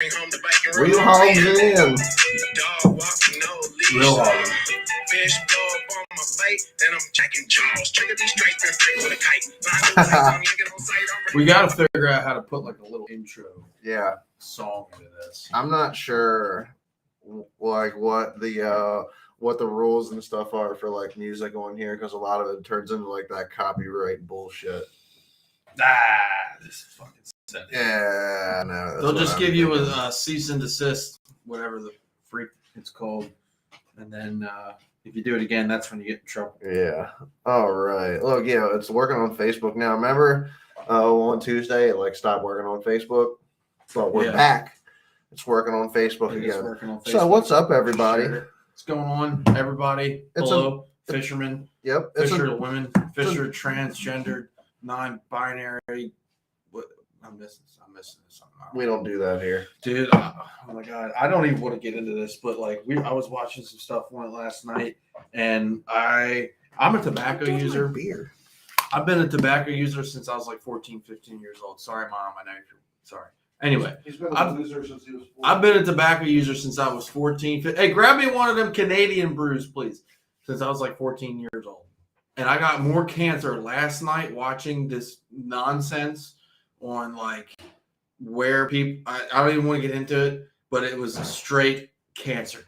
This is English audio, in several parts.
Real Hogs in. Real Hogs. Fish blow up on my bait, then I'm checking jaws. Trigger these straight, been free with a kite. We got to figure out how to put like a little intro song into this. I'm not sure like what the rules and stuff are for like music on here, because a lot of it turns into like that copyright bullshit. This is fucking sad. Yeah, no. They'll just give you a cease and desist, whatever the freak it's called, and then if you do it again, that's when you get in trouble. Yeah. All right. Look, it's working on Facebook now. Remember, on Tuesday it stopped working on Facebook, but we're back. It's working on Facebook again. It's working on Facebook. So what's up, everybody? What's going on, everybody? Hello, fishermen. Yep. Fisher women. Fisher transgendered, non-binary. What? I'm missing something. We don't do that here, dude. Oh my god, I don't even want to get into this, but I was watching some stuff on it last night, and I'm a tobacco user. Beer. I've been a tobacco user since I was 14, 15 years old. Sorry, Mom, I know you're sorry. Anyway, he's been a loser since he was 14. I've been a tobacco user since I was 14. Hey, grab me one of them Canadian brews, please. Since I was 14 years old. And I got more cancer last night watching this nonsense on where people, I don't even want to get into it, but it was a straight cancer.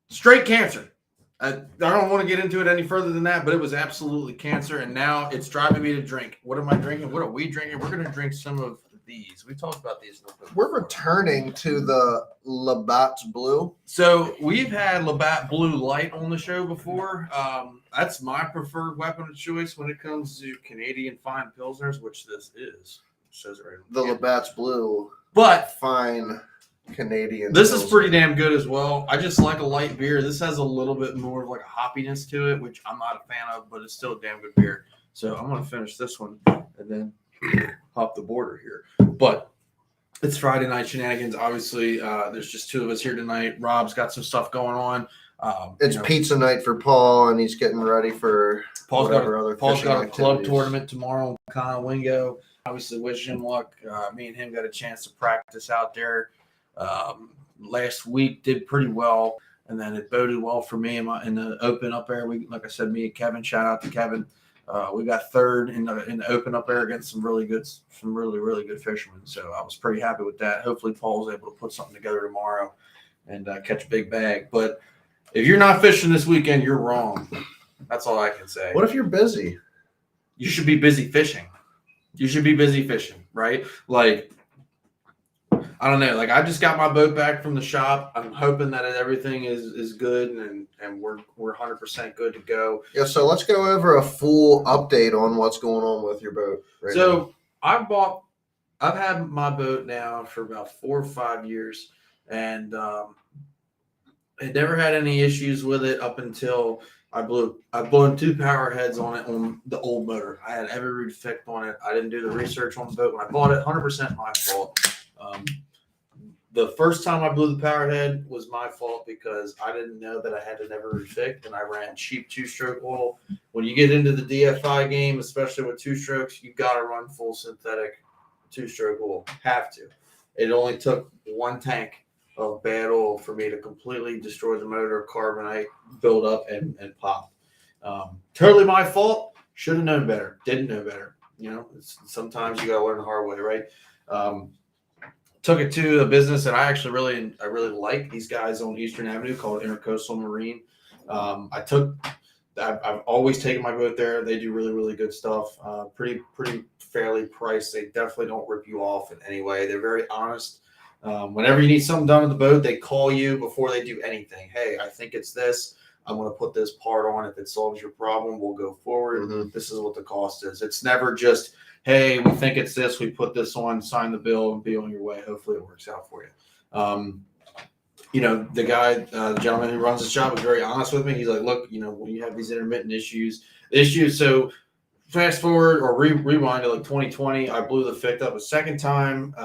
Straight cancer. I don't want to get into it any further than that, but it was absolutely cancer. And now it's driving me to drink. What am I drinking? What are we drinking? We're going to drink some of these. We talked about these a little bit. We're returning to the Labatt's Blue. So we've had Labatt Blue Light on the show before. That's my preferred weapon of choice when it comes to Canadian fine pilsners, which this is. It says it right. The Labatt's Blue, but fine Canadian. This is pretty damn good as well. I just like a light beer. This has a little bit more of a hoppiness to it, which I'm not a fan of, but it's still a damn good beer. So I'm gonna finish this one and then hop the border here. But it's Friday night shenanigans. Obviously, there's just two of us here tonight. Rob's got some stuff going on. It's pizza night for Paul, and he's getting ready for Paul's got a club activities. tournament tomorrow in Conowingo. Obviously, wish him luck. Me and him got a chance to practice out there last week. Did pretty well, and then it boded well for me in the open up air. Like I said, me and Kevin. Shout out to Kevin. We got third in the open up air against some really good fishermen. So I was pretty happy with that. Hopefully, Paul's able to put something together tomorrow and catch a big bag. But if you're not fishing this weekend, you're wrong. That's all I can say. What if you're busy? You should be busy fishing. You should be busy fishing, right? I don't know. I just got my boat back from the shop. I'm hoping that everything is good and we're 100% good to go. Yeah. So let's go over a full update on what's going on with your boat. Right now. I've had my boat now for about 4 or 5 years, and I never had any issues with it up until I've blown 2 power heads on it on the old motor. I had every root fixed on it. I didn't do the research on the boat when I bought it. 100% my fault. The first time I blew the power head was my fault because I didn't know that I had to never refix, and I ran cheap 2-stroke oil. When you get into the DFI game, especially with 2 strokes, you got to run full synthetic 2-stroke oil. Have to. It only took 1 tank of bad oil for me to completely destroy the motor, carbonite, build up, and pop. Totally my fault. Should have known better. Didn't know better. Sometimes you got to learn the hard way, right? Took it to a business that I actually really like. These guys on Eastern Avenue called Intercoastal Marine. I've always taken my boat there. They do really, really good stuff. Pretty fairly priced. They definitely don't rip you off in any way. They're very honest. Whenever you need something done on the boat, they call you before they do anything. Hey, I think it's this. I'm going to put this part on. If it solves your problem, we'll go forward. Mm-hmm. This is what the cost is. It's never just, hey, we think it's this. We put this on, sign the bill, and be on your way. Hopefully it works out for you. The guy, the gentleman who runs the shop was very honest with me. He's like, look, when you have these intermittent issues. So fast forward or rewind to 2020, I blew the fict up a second time.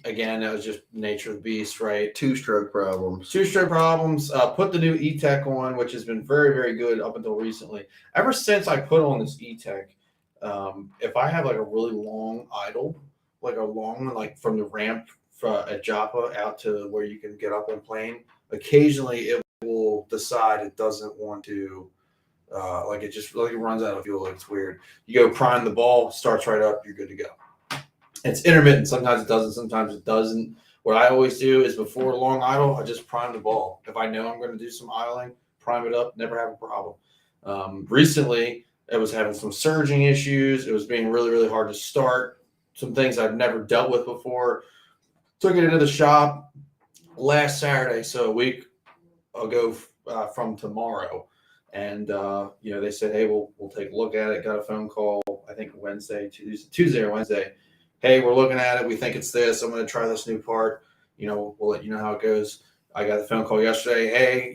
Again, that was just nature of the beast, right? 2-stroke problems. Put the new E-Tech on, which has been very, very good up until recently. Ever since I put on this E-Tech, if I have a really long idle, like a long one, like from the ramp at Joppa out to where you can get up on plane, occasionally it will decide it doesn't want to, like it just like it runs out of fuel. Like it's weird. You go prime the ball, starts right up, you're good to go. It's intermittent. Sometimes it doesn't, sometimes it doesn't. What I always do is before long idle, I just prime the ball. If I know I'm going to do some idling, prime it up, never have a problem. Recently, it was having some surging issues. It was being really, really hard to start. Some things I've never dealt with before. Took it into the shop last Saturday, so a week ago from tomorrow. And, they said, hey, we'll take a look at it. Got a phone call, I think Tuesday or Wednesday. Hey, we're looking at it. We think it's this. I'm going to try this new part. We'll let you know how it goes. I got a phone call yesterday. Hey,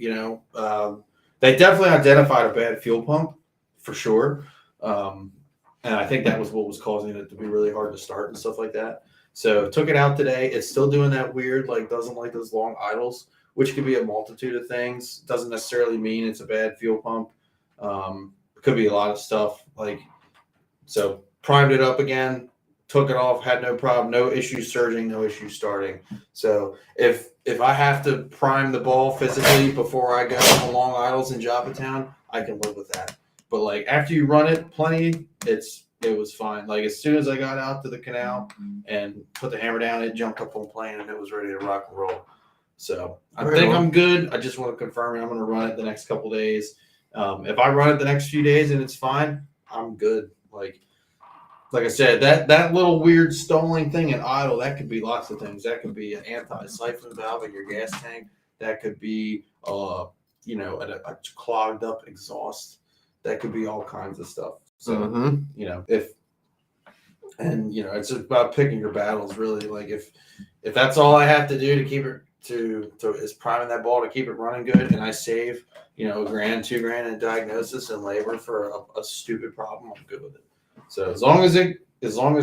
they definitely identified a bad fuel pump for sure. And I think that was what was causing it to be really hard to start and stuff like that. So took it out today. It's still doing that weird, like doesn't like those long idles, which could be a multitude of things. Doesn't necessarily mean it's a bad fuel pump. It could be a lot of stuff. So primed it up again. Took it off, had no problem, no issues surging, no issues starting. So if I have to prime the ball physically before I go on long idles in Joppa Town, I can live with that. But like after you run it plenty, it was fine. Like as soon as I got out to the canal and put the hammer down, it jumped up on plane and it was ready to rock and roll. So I think I'm good. I just want to confirm it. I'm going to run it the next couple days. If I run it the next few days and it's fine, I'm good. Like I said, that little weird stalling thing in idle, that could be lots of things. That could be an anti-siphon valve in your gas tank. That could be, a clogged up exhaust. That could be all kinds of stuff. So, it's about picking your battles really. Like if that's all I have to do to keep it is priming that ball to keep it running good, and I save, $1,000, $2,000 in diagnosis and labor for a stupid problem, I'm good with it. So as long as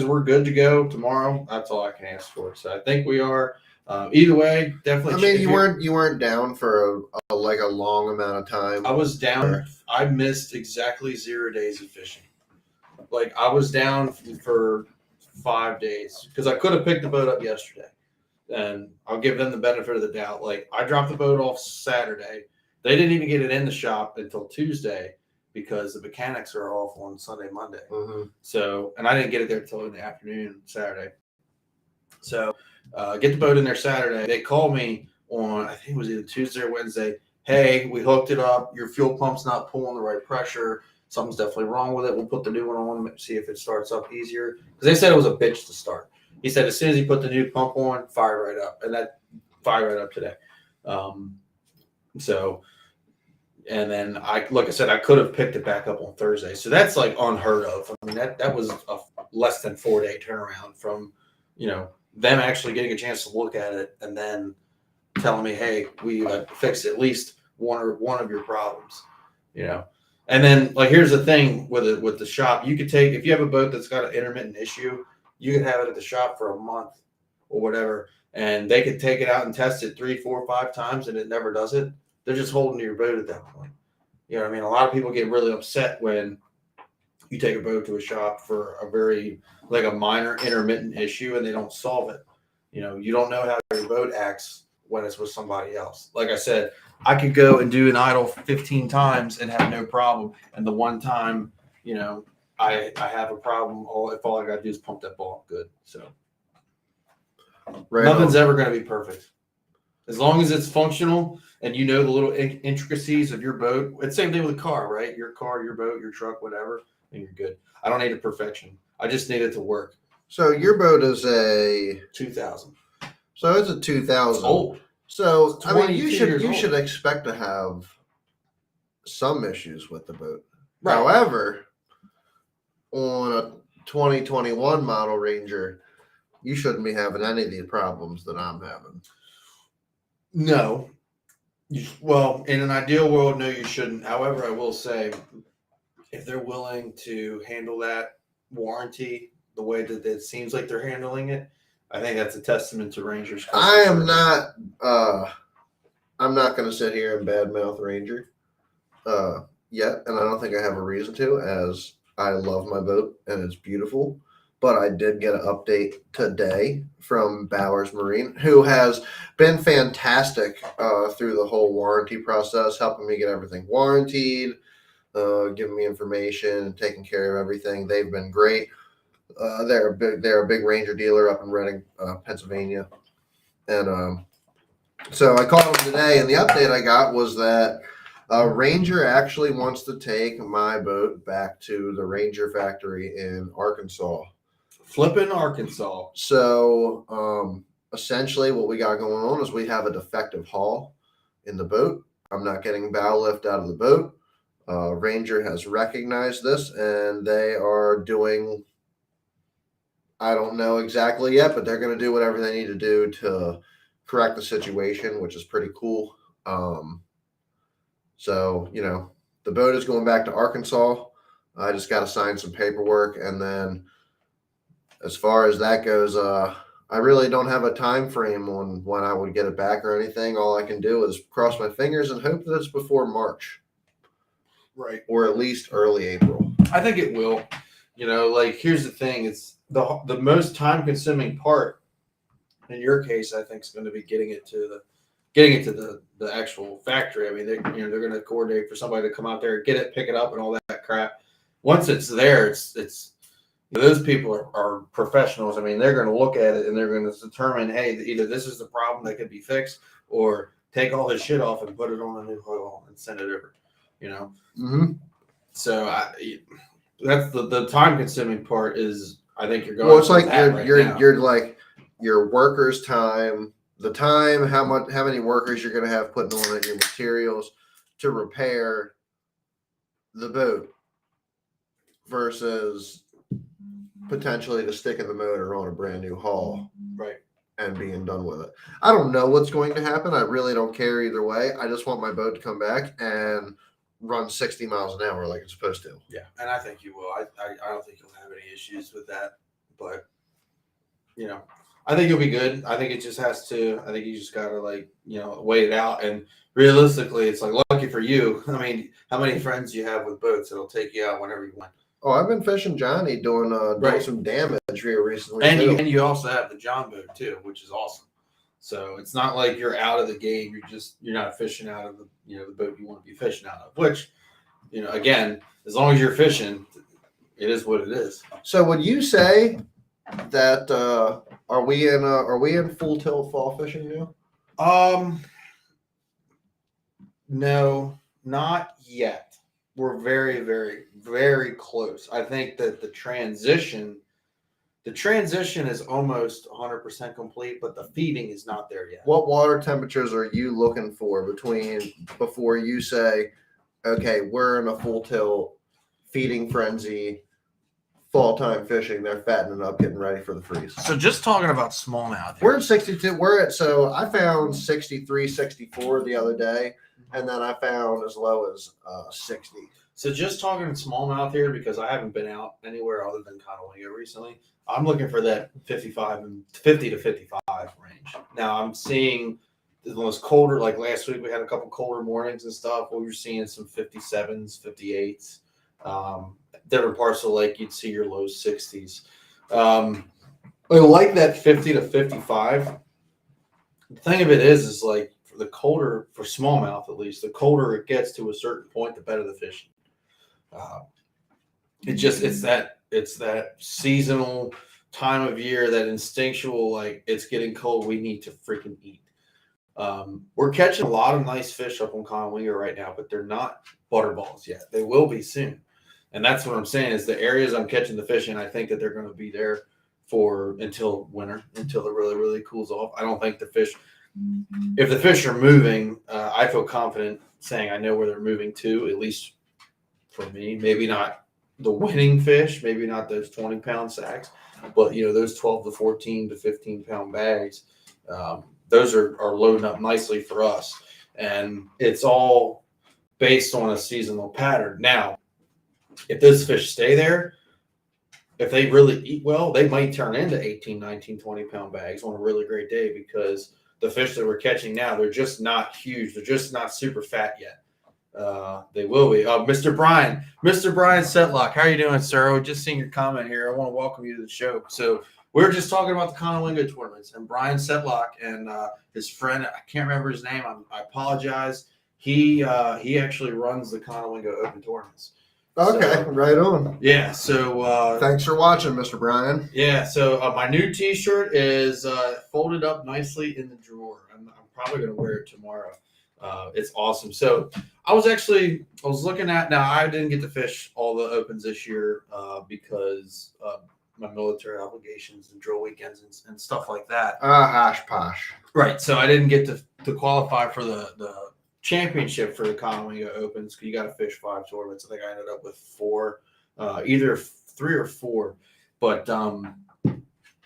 we're good to go tomorrow, that's all I can ask for. So I think we are. Either way, definitely. I mean, you weren't down for a long amount of time. I was down. I missed exactly 0 days of fishing. Like I was down for 5 days because I could have picked the boat up yesterday, and I'll give them the benefit of the doubt. Like I dropped the boat off Saturday. They didn't even get it in the shop until Tuesday, because the mechanics are off on Sunday, Monday. Mm-hmm. So, and I didn't get it there until in the afternoon Saturday. So, get the boat in there Saturday. They called me on, I think it was either Tuesday or Wednesday. Hey, we hooked it up. Your fuel pump's not pulling the right pressure. Something's definitely wrong with it. We'll put the new one on, see if it starts up easier. Because they said it was a bitch to start. He said as soon as he put the new pump on, fired right up. And that fired right up today. And then like I said, I could have picked it back up on Thursday. So that's like unheard of. I mean, that was a less than 4 day turnaround from, them actually getting a chance to look at it and then telling me, hey, we fixed at least one of your problems, And then here's the thing with the shop, you could take, if you have a boat that's got an intermittent issue, you can have it at the shop for a month or whatever, and they could take it out and test it 3, 4, 5 times and it never does it. They're just holding to your boat at that point. You know what I mean? A lot of people get really upset when you take a boat to a shop for a minor intermittent issue and they don't solve it. You don't know how your boat acts when it's with somebody else. Like I said, I could go and do an idle 15 times and have no problem. And the one time, I have a problem, if all I got to do is pump that ball good. So nothing's ever going to be perfect. As long as it's functional and the little intricacies of your boat. It's the same thing with a car, right? Your car, your boat, your truck, whatever, and you're good. I don't need a perfection. I just need it to work. So your boat is a 2000. So it's a 2000. It's old. So it's I mean, you should expect to have some issues with the boat. Right. However, on a 2021 model Ranger, you shouldn't be having any of the problems that I'm having. No. Well, in an ideal world, no, you shouldn't. However, I will say, if they're willing to handle that warranty the way that it seems like they're handling it, I think that's a testament to Ranger's. I'm not going to sit here and badmouth Ranger yet, and I don't think I have a reason to, as I love my boat and it's beautiful. but I did get an update today from Bowers Marine, who has been fantastic through the whole warranty process, helping me get everything warranted, giving me information and taking care of everything. They've been great. They're a big Ranger dealer up in Reading, Pennsylvania, and so I called them today, and the update I got was that Ranger actually wants to take my boat back to the Ranger factory in Arkansas. Flipping Arkansas. So essentially, what we got going on is we have a defective hull in the boat. I'm not getting bow lift out of the boat. Ranger has recognized this, and they are doing, I don't know exactly yet, but they're going to do whatever they need to do to correct the situation, which is pretty cool. So, the boat is going back to Arkansas. I just got to sign some paperwork. And then as far as that goes, I really don't have a time frame on when I would get it back or anything. All I can do is cross my fingers and hope that it's before March. Right. Or at least early April. I think it will. Here's the thing. It's the most time consuming part in your case, I think, is going to be getting it to the actual factory. I mean, they're going to coordinate for somebody to come out there, get it, pick it up, and all that crap. Once it's there, it's those people are professionals. I mean, they're going to look at it and they're going to determine, hey, either this is the problem that could be fixed, or take all this shit off and put it on a new hull and send it over. Mm-hmm. So that's the time consuming part. Is I think you're going. Well, it's like now. you're like your workers' time, the time, how many workers you're going to have putting on it, your materials to repair the boat versus potentially to sticking the motor on a brand new hull, right, and being done with it. I don't know what's going to happen. I really don't care either way. I just want my boat to come back and run 60 miles an hour like it's supposed to. Yeah, and I think you will. I don't think you'll have any issues with that, but I think you'll be good. I think it just has to. I think you just gotta wait it out. And realistically, it's like lucky for you. I mean, how many friends you have with boats? It'll take you out whenever you want. Oh, I've been fishing Johnny doing some damage here recently. And you also have the John boat too, which is awesome. So it's not like you're out of the game. You're not fishing out of the boat you want to be fishing out of. Which, again, as long as you're fishing, it is what it is. So would you say that are we in full tilt fall fishing now? No, not yet. We're very, very, very close. I think that the transition is almost 100% complete, but the feeding is not there yet. What water temperatures are you looking for before you say, okay, we're in a full tilt feeding frenzy, fall time fishing, they're fattening up, getting ready for the freeze? So just talking about smallmouth. We're at 62. So I found 63, 64 the other day, and then I found as low as 60. So just talking smallmouth here, because I haven't been out anywhere other than Conowingo recently. I'm looking for that 50 to 55 range. Now I'm seeing the most colder, like last week we had a couple colder mornings and stuff. We were seeing some 57s, 58s. Different parts of the lake, you'd see your low 60s. I like that 50 to 55. The thing of it is like the colder, for smallmouth at least, the colder it gets to a certain point, the better the fishing. It's that seasonal time of year, that instinctual, like it's getting cold, we need to freaking eat. We're catching a lot of nice fish up on Conowingo right now, but they're not butterballs yet. They will be soon. And that's what I'm saying is the areas I'm catching the fish in, I think that they're going to be there until winter, until it really, really cools off. I don't think if the fish are moving, I feel confident saying I know where they're moving to, at least for me. Maybe not the winning fish, maybe not those 20-pound sacks, but those 12 to 14 to 15-pound bags, those are loading up nicely for us. And it's all based on a seasonal pattern. Now, if those fish stay there, if they really eat well, they might turn into 18, 19, 20-pound bags on a really great day, because the fish that we're catching now, they're just not huge. They're just not super fat yet. They will be. Mr. Brian Setlock, how are you doing, sir? I just seen your comment here. I want to welcome you to the show. So we're just talking about the Conowingo tournaments, and Brian Setlock and his friend, I can't remember his name. I apologize. He actually runs the Conowingo Open tournaments. Okay, So, right on. yeah. So Thanks for watching, Mr. Brian. yeah. So my new T-shirt is folded up nicely in the drawer. I'm probably gonna wear it tomorrow. It's awesome. So I was looking at, now I didn't get to fish all the opens this year because of my military obligations and drill weekends and stuff like that. Hash posh. Right. So I didn't get to qualify for the championship for the Conowingo Opens. You got to fish 5 tournaments. I think I ended up with 4, either 3 or 4. But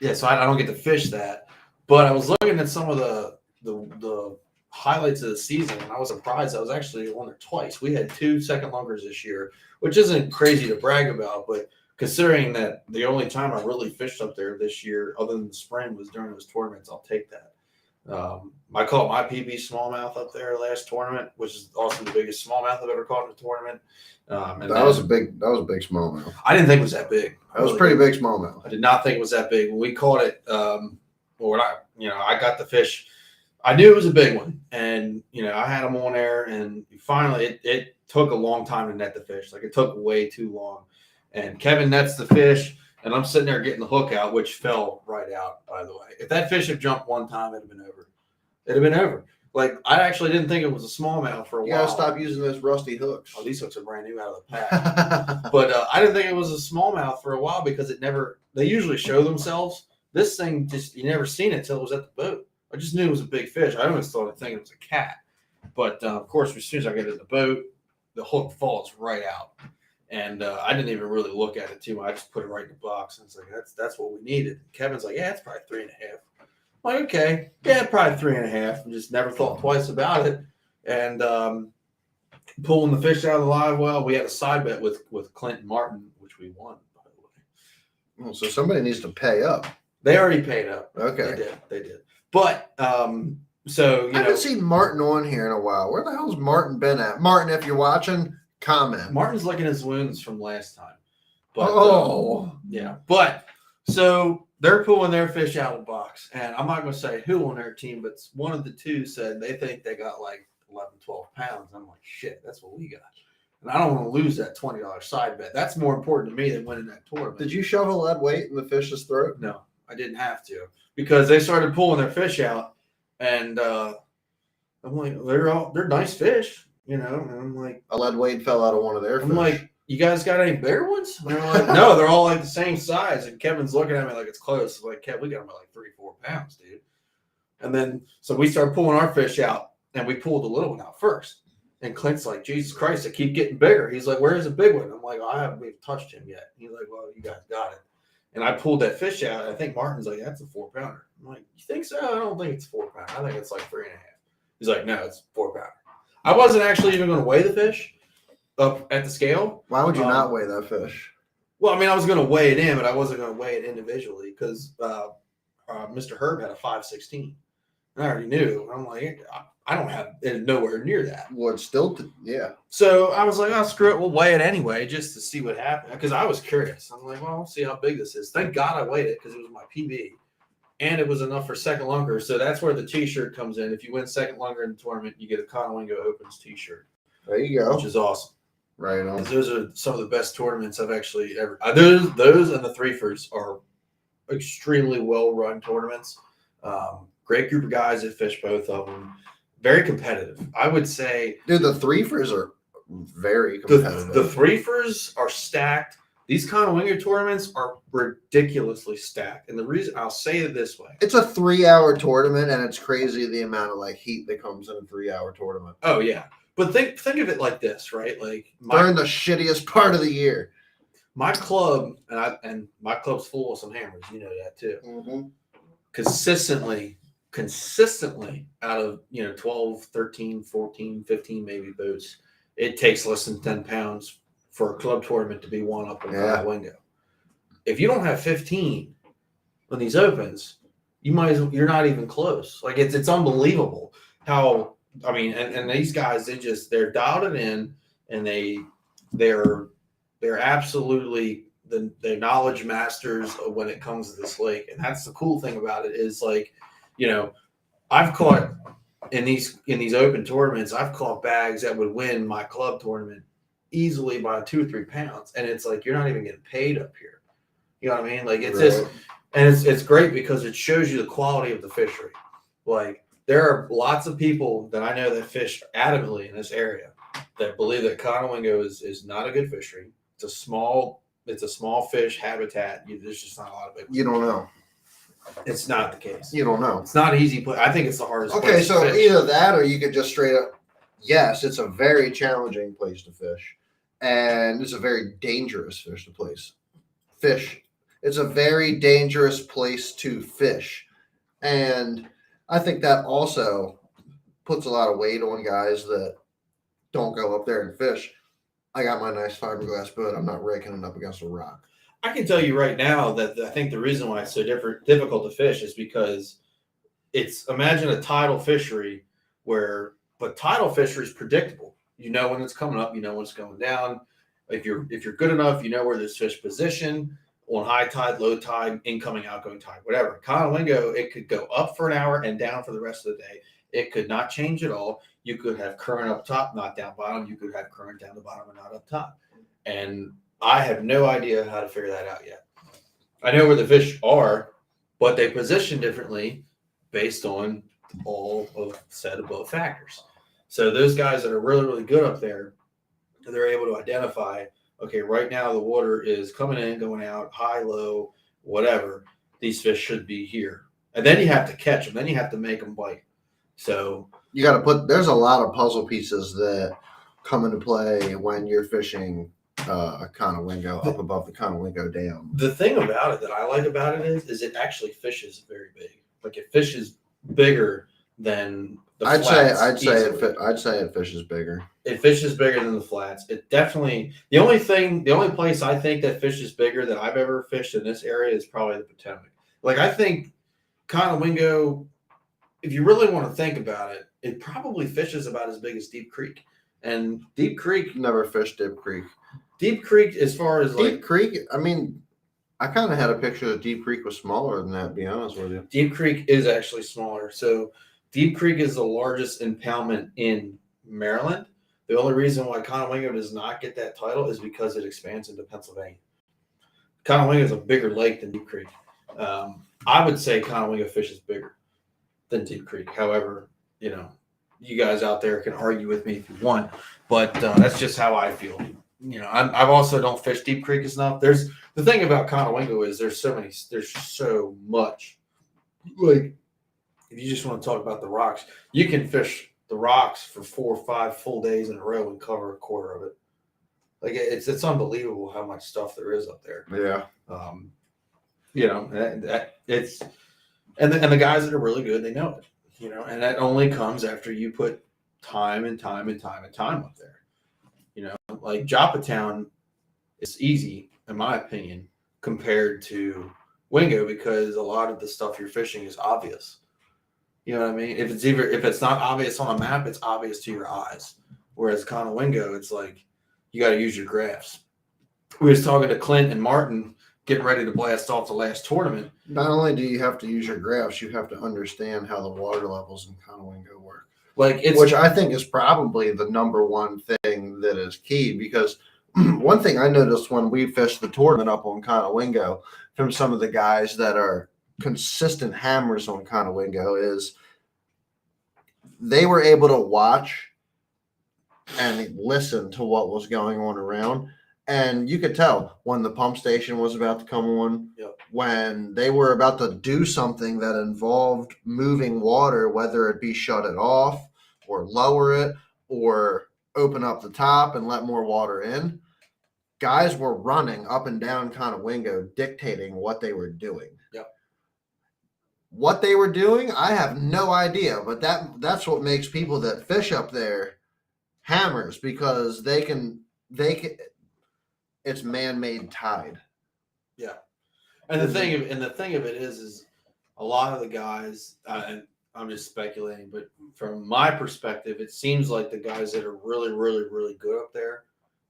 yeah, so I don't get to fish that. But I was looking at some of the highlights of the season, and I was surprised I was actually on there twice. We had 2 second lungers this year, which isn't crazy to brag about, but considering that the only time I really fished up there this year, other than the spring, was during those tournaments, I'll take that. I caught my PB smallmouth up there last tournament, which is also the biggest smallmouth I've ever caught in a tournament. And That was a big smallmouth. I didn't think it was that big. That was a pretty big smallmouth. I did not think it was that big. When we caught it, I got the fish. I knew it was a big one, and I had them on there, and finally it took a long time to net the fish. Like, it took way too long. And Kevin nets the fish, and I'm sitting there getting the hook out, which fell right out, by the way. If that fish had jumped one time, it'd have been over. It'd have been over. Like, I actually didn't think it was a smallmouth for a while. You gotta stop using those rusty hooks. Oh, these hooks are brand new out of the pack. But I didn't think it was a smallmouth for a while because they usually show themselves. This thing, you never seen it until it was at the boat. I just knew it was a big fish. I almost thought it was a cat. But, of course, as soon as I get in the boat, the hook falls right out. And I didn't even really look at it too much. I just put it right in the box. And it's like, that's what we needed. Kevin's like, yeah, it's probably 3.5. I'm like, okay, yeah, probably 3.5. Just never thought twice about it. And pulling the fish out of the live well, we had a side bet with Clint Martin, which we won, by the way. Well, so somebody needs to pay up. They already paid up. Okay. They did. But so I haven't seen Martin on here in a while. Where the hell's Martin been at? Martin, if you're watching, comment. Martin's licking his wounds from last time. But, yeah. But so they're pulling their fish out of the box. And I'm not going to say who on their team, but one of the 2 said they think they got like 11, 12 pounds. I'm like, shit, that's what we got. And I don't want to lose that $20 side bet. That's more important to me than winning that tournament. Did you shove a lead weight in the fish's throat? No, I didn't have to, because they started pulling their fish out. And I'm like, they're nice fish. And I'm like, a lead weight fell out of one of their fish. I'm like, you guys got any bigger ones? And they're like, no, they're all like the same size. And Kevin's looking at me like it's close. I'm like, Kev, we got them at like 3-4 pounds, dude. And then so we started pulling our fish out, and we pulled the little one out first. And Clint's like, Jesus Christ, they keep getting bigger. He's like, where's the big one? I'm like, I haven't even touched him yet. He's like, well, you guys got it. And I pulled that fish out. I think Martin's like, that's a 4-pounder. I'm like, you think so? I don't think it's 4-pounder. I think it's like 3.5. He's like, no, it's 4-pounder. I wasn't actually even going to weigh the fish up at the scale. Why would you not weigh that fish? Well, I mean, I was going to weigh it in, but I wasn't going to weigh it individually because Mr. Herb had a 5.16. I already knew. I'm like, I don't have it nowhere near that. Well, it's still, yeah. So I was like, oh, screw it. We'll weigh it anyway just to see what happened. Because I was curious. I'm like, well, we'll see how big this is. Thank God I weighed it because it was my PB. And it was enough for second lunger. So that's where the T-shirt comes in. If you win second lunger in the tournament, you get a Conowingo Opens T-shirt. There you go. Which is awesome. Right on. Those are some of the best tournaments I've actually ever. Those and the Threefers are extremely well-run tournaments. Great group of guys that fish both of them. Very competitive. I would say. Dude, the Threefers are very competitive. The Threefers are stacked. These Conowingo tournaments are ridiculously stacked. And the reason, I'll say it this way. It's a 3-hour tournament, and it's crazy the amount of heat that comes in a 3-hour tournament. Oh, yeah. But think of it like this, right? Like during the shittiest part of the year. My club, and my club's full of some hammers. You know that too. Mm-hmm. Consistently out of 12, 13, 14, 15 maybe boats, it takes less than 10 pounds for a club tournament to be won up in Conowingo. If you don't have 15 on these opens, you're not even close. Like it's unbelievable how I mean, and these guys, they're dialed it in, and they're absolutely the knowledge masters of when it comes to this lake. And that's the cool thing about it is like, you know, I've caught in these open tournaments, I've caught bags that would win my club tournament easily by 2 or 3 pounds, and it's like you're not even getting paid up here. You know what I mean? Like it's just, and it's great because it shows you the quality of the fishery. Like there are lots of people that I know that fish adamantly in this area that believe that Conowingo is not a good fishery. It's a small fish habitat. There's just not a lot of it. You don't know. It's not the case. You don't know. It's not easy. I think it's the hardest. Okay, place so to fish. either that or you could just straight up. Yes, it's a very challenging place to fish, and it's a very dangerous fish to fish. It's a very dangerous place to fish, and I think that also puts a lot of weight on guys that don't go up there and fish. I got my nice fiberglass boat. I'm not raking it up against a rock. I can tell you right now that I think the reason why it's so difficult to fish is because imagine a tidal fishery but tidal fishery is predictable. You know when it's coming up, you know when it's going down. If you're good enough, you know where this fish position on high tide, low tide, incoming, outgoing tide, whatever. Conowingo, it could go up for an hour and down for the rest of the day. It could not change at all. You could have current up top, not down bottom. You could have current down the bottom and not up top. And I have no idea how to figure that out yet. I know where the fish are, but they position differently based on all of said above factors. So those guys that are really, really good up there, they're able to identify, okay, right now the water is coming in, going out, high, low, whatever. These fish should be here. And then you have to catch them. Then you have to make them bite. So you got to there's a lot of puzzle pieces that come into play when you're fishing a Conowingo up above the Conowingo Dam. The thing about it that I like about it is it actually fishes very big. Like it fishes bigger than the I'd flats. say it fishes bigger. It fishes bigger than the flats. It definitely the only place I think that fishes bigger that I've ever fished in this area is probably the Potomac. Like I think Conowingo, if you really want to think about it, it probably fishes about as big as Deep Creek. And Deep Creek Never fished Deep Creek. Deep Creek, as far as Deep Creek, I mean, I kind of had a picture that Deep Creek was smaller than that, to be honest with you. Deep Creek is actually smaller. So Deep Creek is the largest impoundment in Maryland. The only reason why Conowingo does not get that title is because it expands into Pennsylvania. Conowingo is a bigger lake than Deep Creek. I would say Conowingo fish is bigger than Deep Creek. However, you guys out there can argue with me if you want, but that's just how I feel. I've also don't fish Deep Creek enough. There's the thing about Conowingo is there's so much. Like, if you just want to talk about the rocks, you can fish the rocks for 4 or 5 full days in a row and cover a quarter of it. Like it's unbelievable how much stuff there is up there. Yeah. It's and the guys that are really good, they know it. And that only comes after you put time and time and time and time up there. Like Joppatown is easy, in my opinion, compared to Wingo because a lot of the stuff you're fishing is obvious. You know what I mean? If it's not obvious on a map, it's obvious to your eyes. Whereas Conowingo, it's like you got to use your graphs. We was talking to Clint and Martin, getting ready to blast off the last tournament. Not only do you have to use your graphs, you have to understand how the water levels in Conowingo work. Which I think is probably the number one thing that is key, because one thing I noticed when we fished the tournament up on Conowingo from some of the guys that are consistent hammers on Conowingo is they were able to watch and listen to what was going on around. And you could tell when the pump station was about to come on, when they were about to do something that involved moving water, whether it be shut it off or lower it or open up the top and let more water in. Guys were running up and down Conowingo dictating what they were doing. Yep. What they were doing, I have no idea, but that's what makes people that fish up there hammers, because they can it's man-made tide. Yeah. And the thing of it is a lot of the guys, and I'm just speculating, but from my perspective, it seems like the guys that are really, really, really good up there,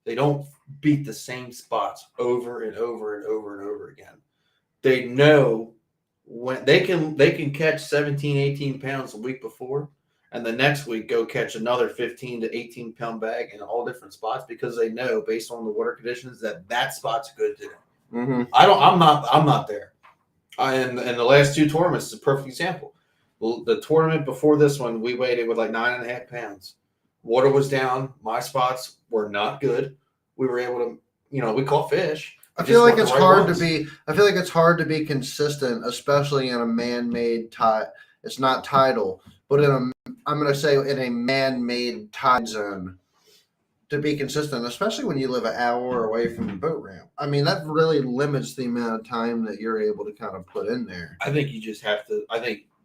they don't beat the same spots over and over and over and over again. They know when they can catch 17, 18 pounds a week before, and the next week go catch another 15 to 18 pound bag in all different spots because they know based on the water conditions that spot's good today. Mm-hmm. I'm not there. And the last two tournaments is a perfect example. The tournament before this one, we waited with like 9.5 pounds. Water was down. My spots were not good. We were able to, we caught fish. I feel like it's hard ones. to be. I feel like it's hard to be consistent, especially in a man-made tide. It's not tidal, but I'm going to say in a man-made tide zone, to be consistent, especially when you live an hour away from the boat ramp. I mean, that really limits the amount of time that you're able to kind of put in there. I think you just have to.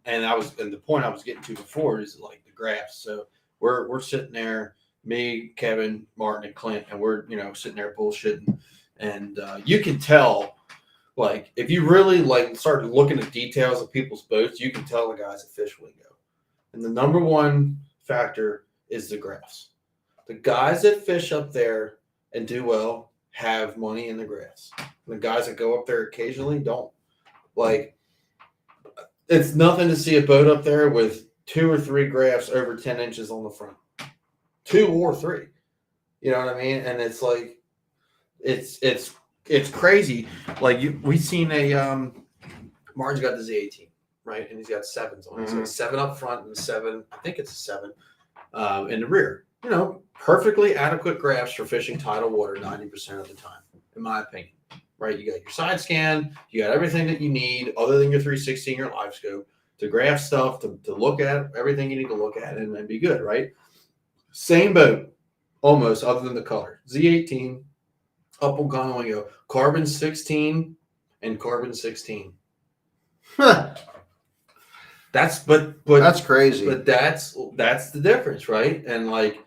And the point I was getting to before is like the graphs. So we're sitting there, me, Kevin, Martin, and Clint, and we're sitting there bullshitting, and you can tell, like if you really like start looking at details of people's boats, you can tell the guys at Fish Wingo. And the number one factor is the graphs. The guys that fish up there and do well have money in the graphs. The guys that go up there occasionally don't. Like. It's nothing to see a boat up there with 2 or 3 graphs over 10 inches on the front. 2 or 3. You know what I mean? And it's like, it's crazy. Like we seen Martin's got the Z18, right? And he's got 7s on it. So 7 up front and 7, I think it's a 7 in the rear. Perfectly adequate graphs for fishing tidal water 90% of the time, in my opinion. Right, you got your side scan, you got everything that you need other than your 360 and your live scope to graph stuff, to look at everything you need to look at and be good, right? Same boat, almost, other than the color. Z18, up on Conowingo, carbon 16 and carbon 16. That's crazy. But that's the difference, right? And like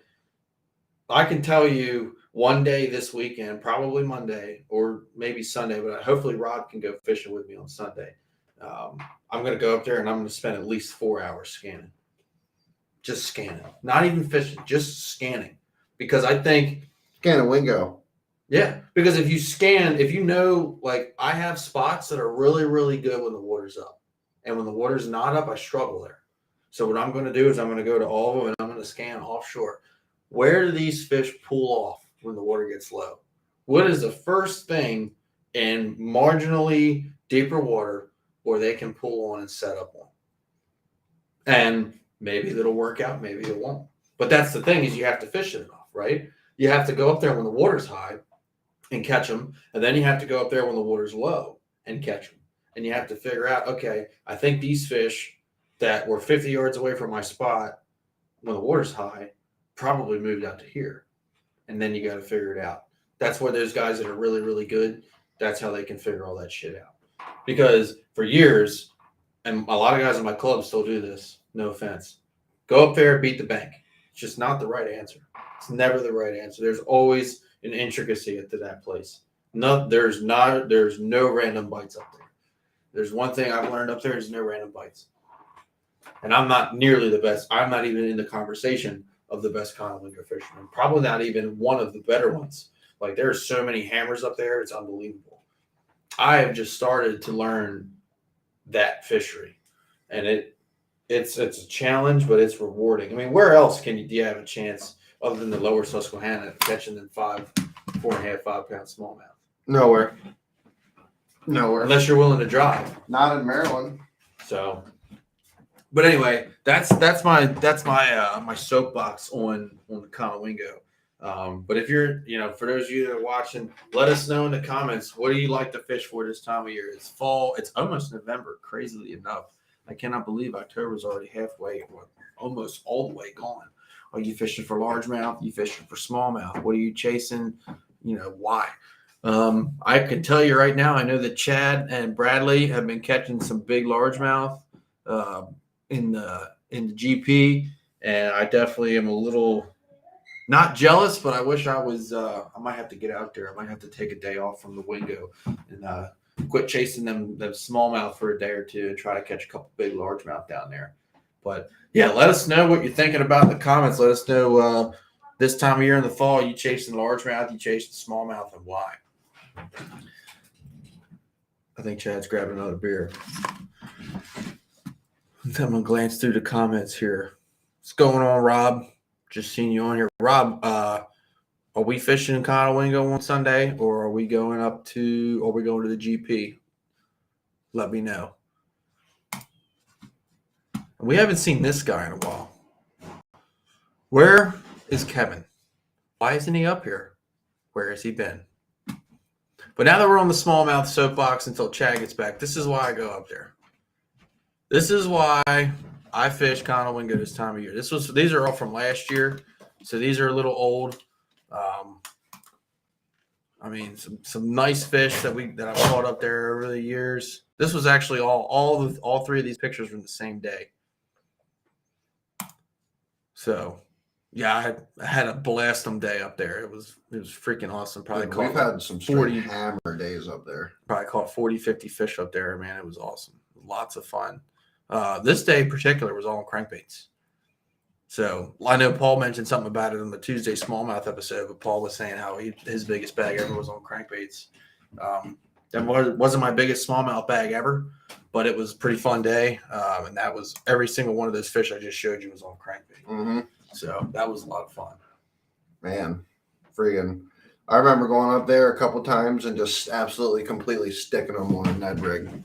I can tell you one day this weekend, probably Monday or maybe Sunday, but hopefully Rod can go fishing with me on Sunday. I'm going to go up there and I'm going to spend at least 4 hours scanning. Just scanning. Not even fishing, just scanning. Because I think... Scanning Wingo. Yeah. Because if you know, like I have spots that are really, really good when the water's up. And when the water's not up, I struggle there. So what I'm going to do is I'm going to go to all of them and I'm going to scan offshore. Where do these fish pull off when the water gets low? What is the first thing in marginally deeper water where they can pull on and set up on? And maybe it'll work out, maybe it won't. But that's the thing is you have to fish it enough, right? You have to go up there when the water's high and catch them. And then you have to go up there when the water's low and catch them. And you have to figure out, okay, I think these fish that were 50 yards away from my spot when the water's high probably moved out to here. And then you got to figure it out. That's where those guys that are really, really good, that's how they can figure all that shit out. Because for years, and a lot of guys in my club still do this, no offense, go up there, beat the bank. It's just not the right answer. It's never the right answer. There's always an intricacy to that place. There's no random bites up there. There's one thing I've learned up there is no random bites. And I'm not nearly the best. I'm not even in the conversation of the best Conowingo fishermen. Probably not even one of the better ones. Like there are so many hammers up there, it's unbelievable. I have just started to learn that fishery, and it's a challenge, but it's rewarding. I mean, where else do you have a chance other than the lower Susquehanna of catching them 4.5, 5 pound smallmouth? Nowhere. Unless you're willing to drive. Not in Maryland. So. But anyway, that's my soapbox on the Conowingo. But if you're, for those of you that are watching, let us know in the comments, what do you like to fish for this time of year? It's fall. It's almost November, crazily enough. I cannot believe October's already halfway, or almost all the way gone. Are you fishing for largemouth? Are you fishing for smallmouth? What are you chasing? Why? I can tell you right now, I know that Chad and Bradley have been catching some big largemouth in the GP, and I definitely am a little not jealous, but I wish I was. I might have to get out there. I might have to take a day off from the Wingo and quit chasing them smallmouth for a day or two and try to catch a couple big largemouth down there. But yeah, let us know what you're thinking about in the comments. Let us know this time of year in the fall, you chasing largemouth, you chasing smallmouth, and why. I think Chad's grabbing another beer. I'm going to glance through the comments here. What's going on, Rob? Just seeing you on here. Rob, are we fishing in Conowingo on Sunday, or are we going to the GP? Let me know. We haven't seen this guy in a while. Where is Kevin? Why isn't he up here? Where has he been? But now that we're on the smallmouth soapbox until Chad gets back, this is why I go up there. This is why I fish Conowingo this time of year. These are all from last year, so these are a little old. I mean, some nice fish that I've caught up there over the years. This was actually all three of these pictures from the same day. So, yeah, I had a blast day up there. It was freaking awesome. We've had some 40 hammer days up there. Probably caught 40, 50 fish up there, man. It was awesome. Lots of fun. This day in particular was all on crankbaits. So I know Paul mentioned something about it on the Tuesday smallmouth episode, but Paul was saying how his biggest bag ever was on crankbaits. That wasn't my biggest smallmouth bag ever, but it was a pretty fun day. And that was every single one of those fish I just showed you was on crankbait. Mm-hmm. So that was a lot of fun. Man, friggin'. I remember going up there a couple times and just absolutely completely sticking them on a Ned rig.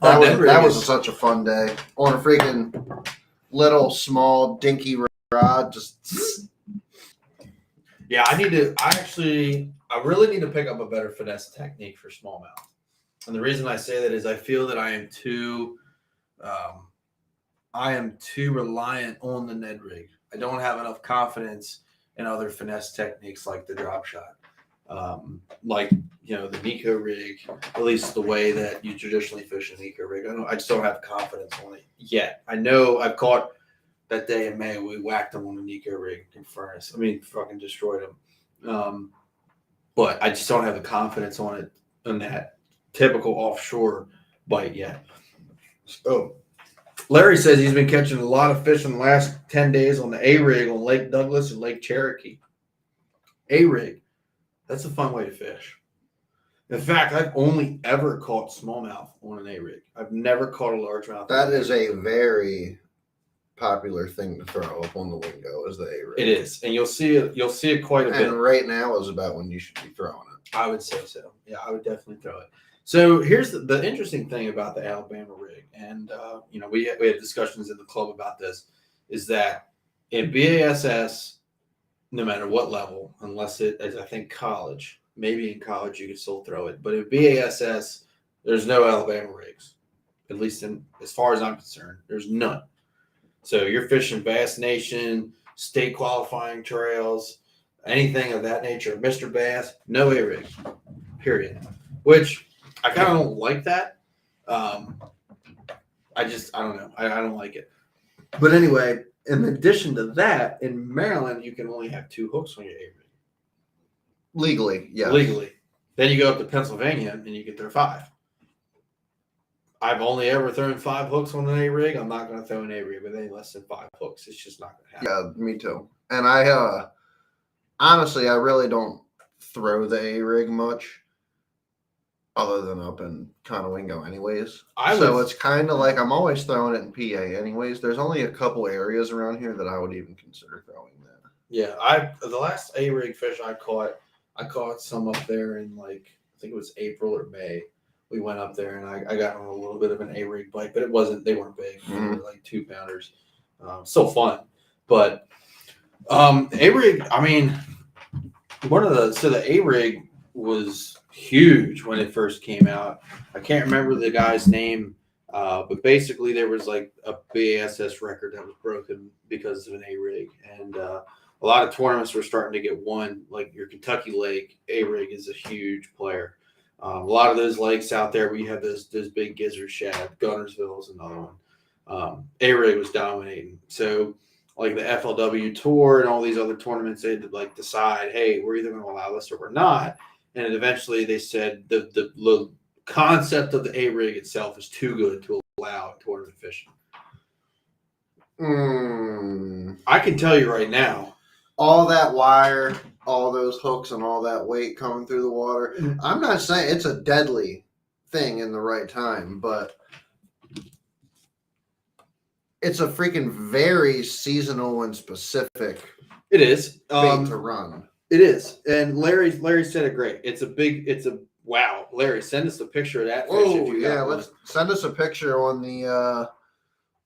That was such a fun day. On a freaking little small dinky rod, just yeah. I really need to pick up a better finesse technique for smallmouth. And the reason I say that is I feel that I am too reliant on the Ned rig. I don't have enough confidence in other finesse techniques like the drop shot. The Nico rig, at least the way that you traditionally fish a Nico rig. I just don't have confidence on it yet. I know I've caught that day in May, we whacked them on the Nico rig in furnace. I mean, fucking destroyed them. But I just don't have the confidence on it, on that typical offshore bite yet. So Larry says he's been catching a lot of fish in the last 10 days on the A-rig on Lake Douglas and Lake Cherokee. A-rig. That's a fun way to fish. In fact, I've only ever caught smallmouth on an A-rig. I've never caught a largemouth. That is a very popular thing to throw up on the Wingo, is the A-rig. It is, and you'll see it quite a bit. And right now is about when you should be throwing it. I would say so. Yeah, I would definitely throw it. So here's the interesting thing about the Alabama rig, and we had discussions in the club about this, is that in BASS, no matter what level, unless it is, I think, college, maybe in college you could still throw it, but in BASS, there's no Alabama rigs, at least as far as I'm concerned, there's none. So you're fishing Bass Nation, state qualifying trails, anything of that nature, Mr. Bass, no A-rig, period. Which I kind of don't like that. I don't know. I don't like it. But anyway, in addition to that, in Maryland, you can only have 2 hooks on your A-rig. Legally, yeah. Legally. Then you go up to Pennsylvania and you can throw 5. I've only ever thrown 5 hooks on an A-rig. I'm not going to throw an A-rig with any less than 5 hooks. It's just not going to happen. Yeah, me too. And I honestly, I really don't throw the A-rig much other than up in Conowingo anyways. So it's kind of like I'm always throwing it in PA anyways. There's only a couple areas around here that I would even consider throwing that. Yeah, the last A-rig fish I caught some up there in I think it was April or May. We went up there and I got on a little bit of an A-rig bite, but they weren't big. They were like 2 pounders. Still fun. But A-rig, I mean, the A-rig was huge when it first came out. I can't remember the guy's name, but basically there was like a BASS record that was broken because of an A-rig. And a lot of tournaments were starting to get won, like your Kentucky Lake. A-rig is a huge player. A lot of those lakes out there where you have those big gizzard shad, Gunnersville is another one. A-rig was dominating. So like the FLW Tour and all these other tournaments, they had to decide, hey, we're either going to allow this or we're not. And eventually they said the concept of the A-rig itself is too good to allow in tournament fishing. I can tell you right now. All that wire, all those hooks, and all that weight coming through the water. I'm not saying it's a deadly thing in the right time, but it's a freaking very seasonal and specific It is bait to run. It is, and Larry said it great. Wow, Larry, send us a picture of that fish. Oh yeah, let's send us a picture on the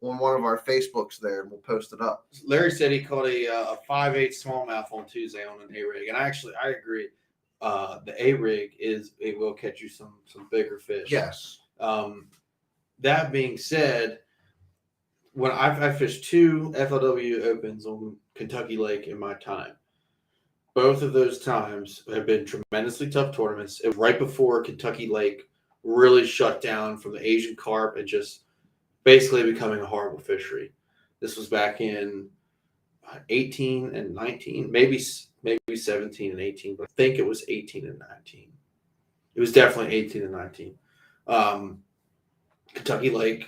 on one of our Facebooks there, and we'll post it up. Larry said he caught a 5/8 smallmouth on Tuesday on an A rig, and I agree. The A rig it will catch you some bigger fish. Yes. That being said, when I fished 2 FLW Opens on Kentucky Lake in my time, both of those times have been tremendously tough tournaments. It was right before Kentucky Lake really shut down from the Asian carp and just basically becoming a horrible fishery. This was back in 18 and 19, maybe 17 and 18, but I think it was 18 and 19. It was definitely 18 and 19. Kentucky Lake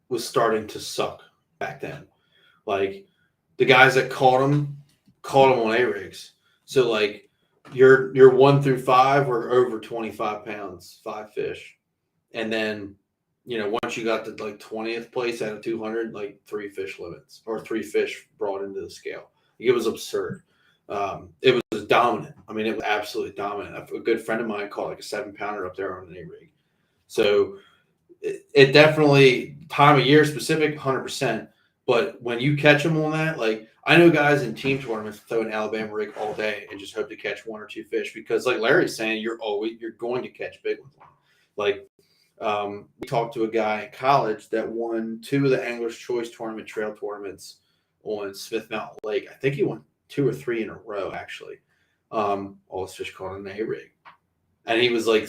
was starting to suck back then. Like the guys that caught them on A rigs. So like your 1 through 5 were over 25 pounds, 5 fish, and then once you got to like 20th place out of 200, like 3 fish limits or 3 fish brought into the scale. It was absurd. It was dominant. I mean, it was absolutely dominant. A good friend of mine caught like a 7-pounder up there on an A rig. So it definitely time of year specific, 100%. But when you catch them on that, like I know guys in team tournaments throw an Alabama rig all day and just hope to catch 1 or 2 fish because, like Larry's saying, you're going to catch big ones. Like we talked to a guy in college that won 2 of the Angler's Choice Tournament trail tournaments on Smith Mountain Lake. I think he won 2 or 3 in a row, actually. All his fish caught on an A rig, and he was like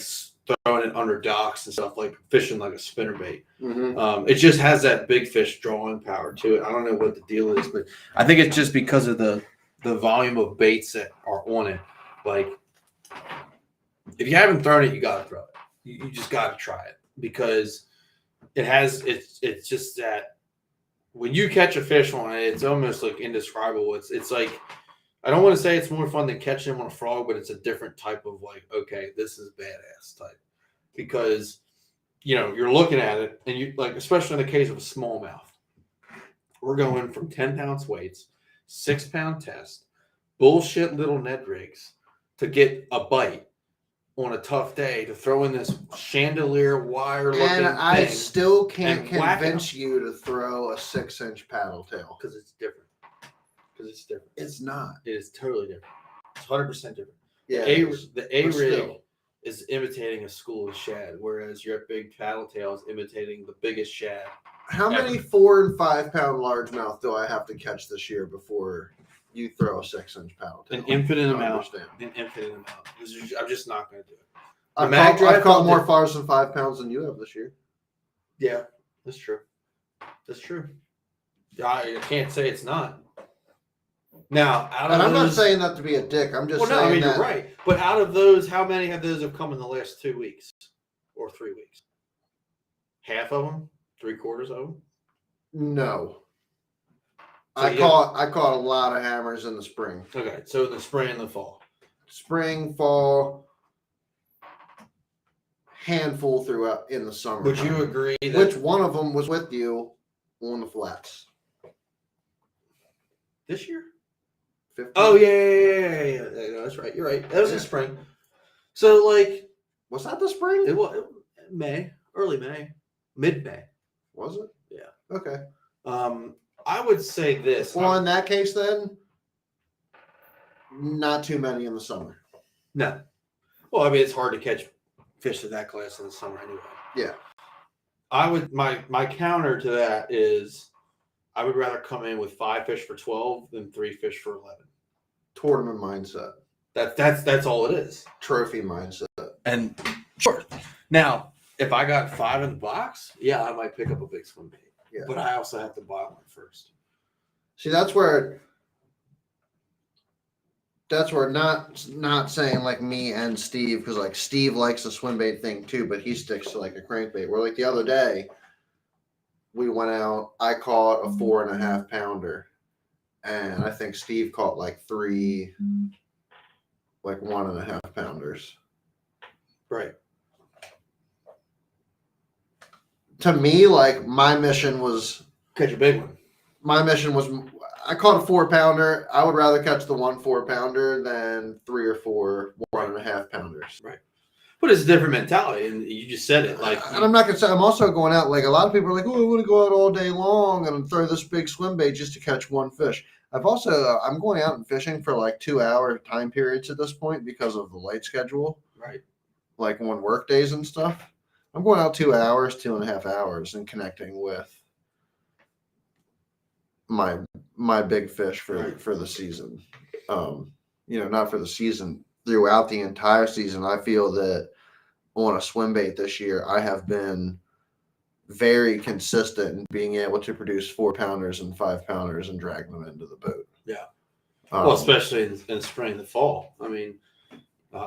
throwing it under docks and stuff, like fishing like a spinnerbait. Mm-hmm. It just has that big fish drawing power to it. I don't know what the deal is, but I think it's just because of the volume of baits that are on it. Like, if you haven't thrown it, you got to throw it. You just got to try it because it's just that when you catch a fish on it, it's almost like indescribable. It's like, I don't want to say it's more fun than catching them on a frog, but it's a different type of like, okay, this is badass type because you're looking at it and you like, especially in the case of a smallmouth, we're going from 10-pound weights, 6-pound test, bullshit little Ned rigs to get a bite on a tough day to throw in this chandelier wire looking thing. And I still can't convince you to throw a 6-inch paddle tail because it's different. It's different. It's not. It is totally different. It's 100% different. Yeah. The A rig is imitating a school of shad, whereas your big paddle tail is imitating the biggest shad. How many 4 and 5 pound largemouth do I have to catch this year before you throw a 6-inch paddle tail? An infinite amount. I'm just not going to do it. I've caught more fars than 5 pounds than you have this year. Yeah, that's true. That's true. I can't say it's not. Now, I'm not saying that to be a dick. I'm just saying that. You're right. But out of those, how many of those have come in the last 2 weeks or 3 weeks? Half of them? 3/4 of them? No. So I caught a lot of hammers in the spring. Okay, so in the spring and the fall. Spring, fall, handful throughout in the summer. Would you agree that which one of them was with you on the flats? This year? 15? Oh yeah. That's right. You're right. That was in spring. So like, was that the spring? It was May, early May, mid-May. Was it? Yeah. Okay. I would say this. Well, in that case, then, not too many in the summer. No. Well, I mean, it's hard to catch fish of that class in the summer anyway. Yeah. I would my counter to that is I would rather come in with 5 fish for 12 than 3 fish for 11. Tournament mindset. That's all it is. Trophy mindset. And sure. Now, if I got 5 in the box, yeah, I might pick up a big swim bait. Yeah. But I also have to buy one first. See, that's where not saying like me and Steve, because like Steve likes the swim bait thing too, but he sticks to like a crankbait. Where like the other day, we went out. I caught a 4.5 pounder, and I think Steve caught like 3, like 1.5 pounders. Right. To me, like my mission was Catch a big one. I caught a 4 pounder. I would rather catch the 1 4-pounder than 3 or 4 1.5 pounders. Right. But it's a different mentality, and you just said it. Like, and I'm not gonna say I'm also going out. Like a lot of people are like, oh, I want to go out all day long and throw this big swim bait just to catch one fish. I'm going out and fishing for like 2-hour time periods at this point because of the light schedule. right. Like on work days and stuff. I'm going out 2 hours, 2.5 hours, and connecting with my big fish for the season. Not for the season, throughout the entire season. I feel that on a swim bait this year, I have been very consistent in being able to produce 4-pounders and 5-pounders and drag them into the boat. Yeah. Well, especially in spring, the fall. I mean,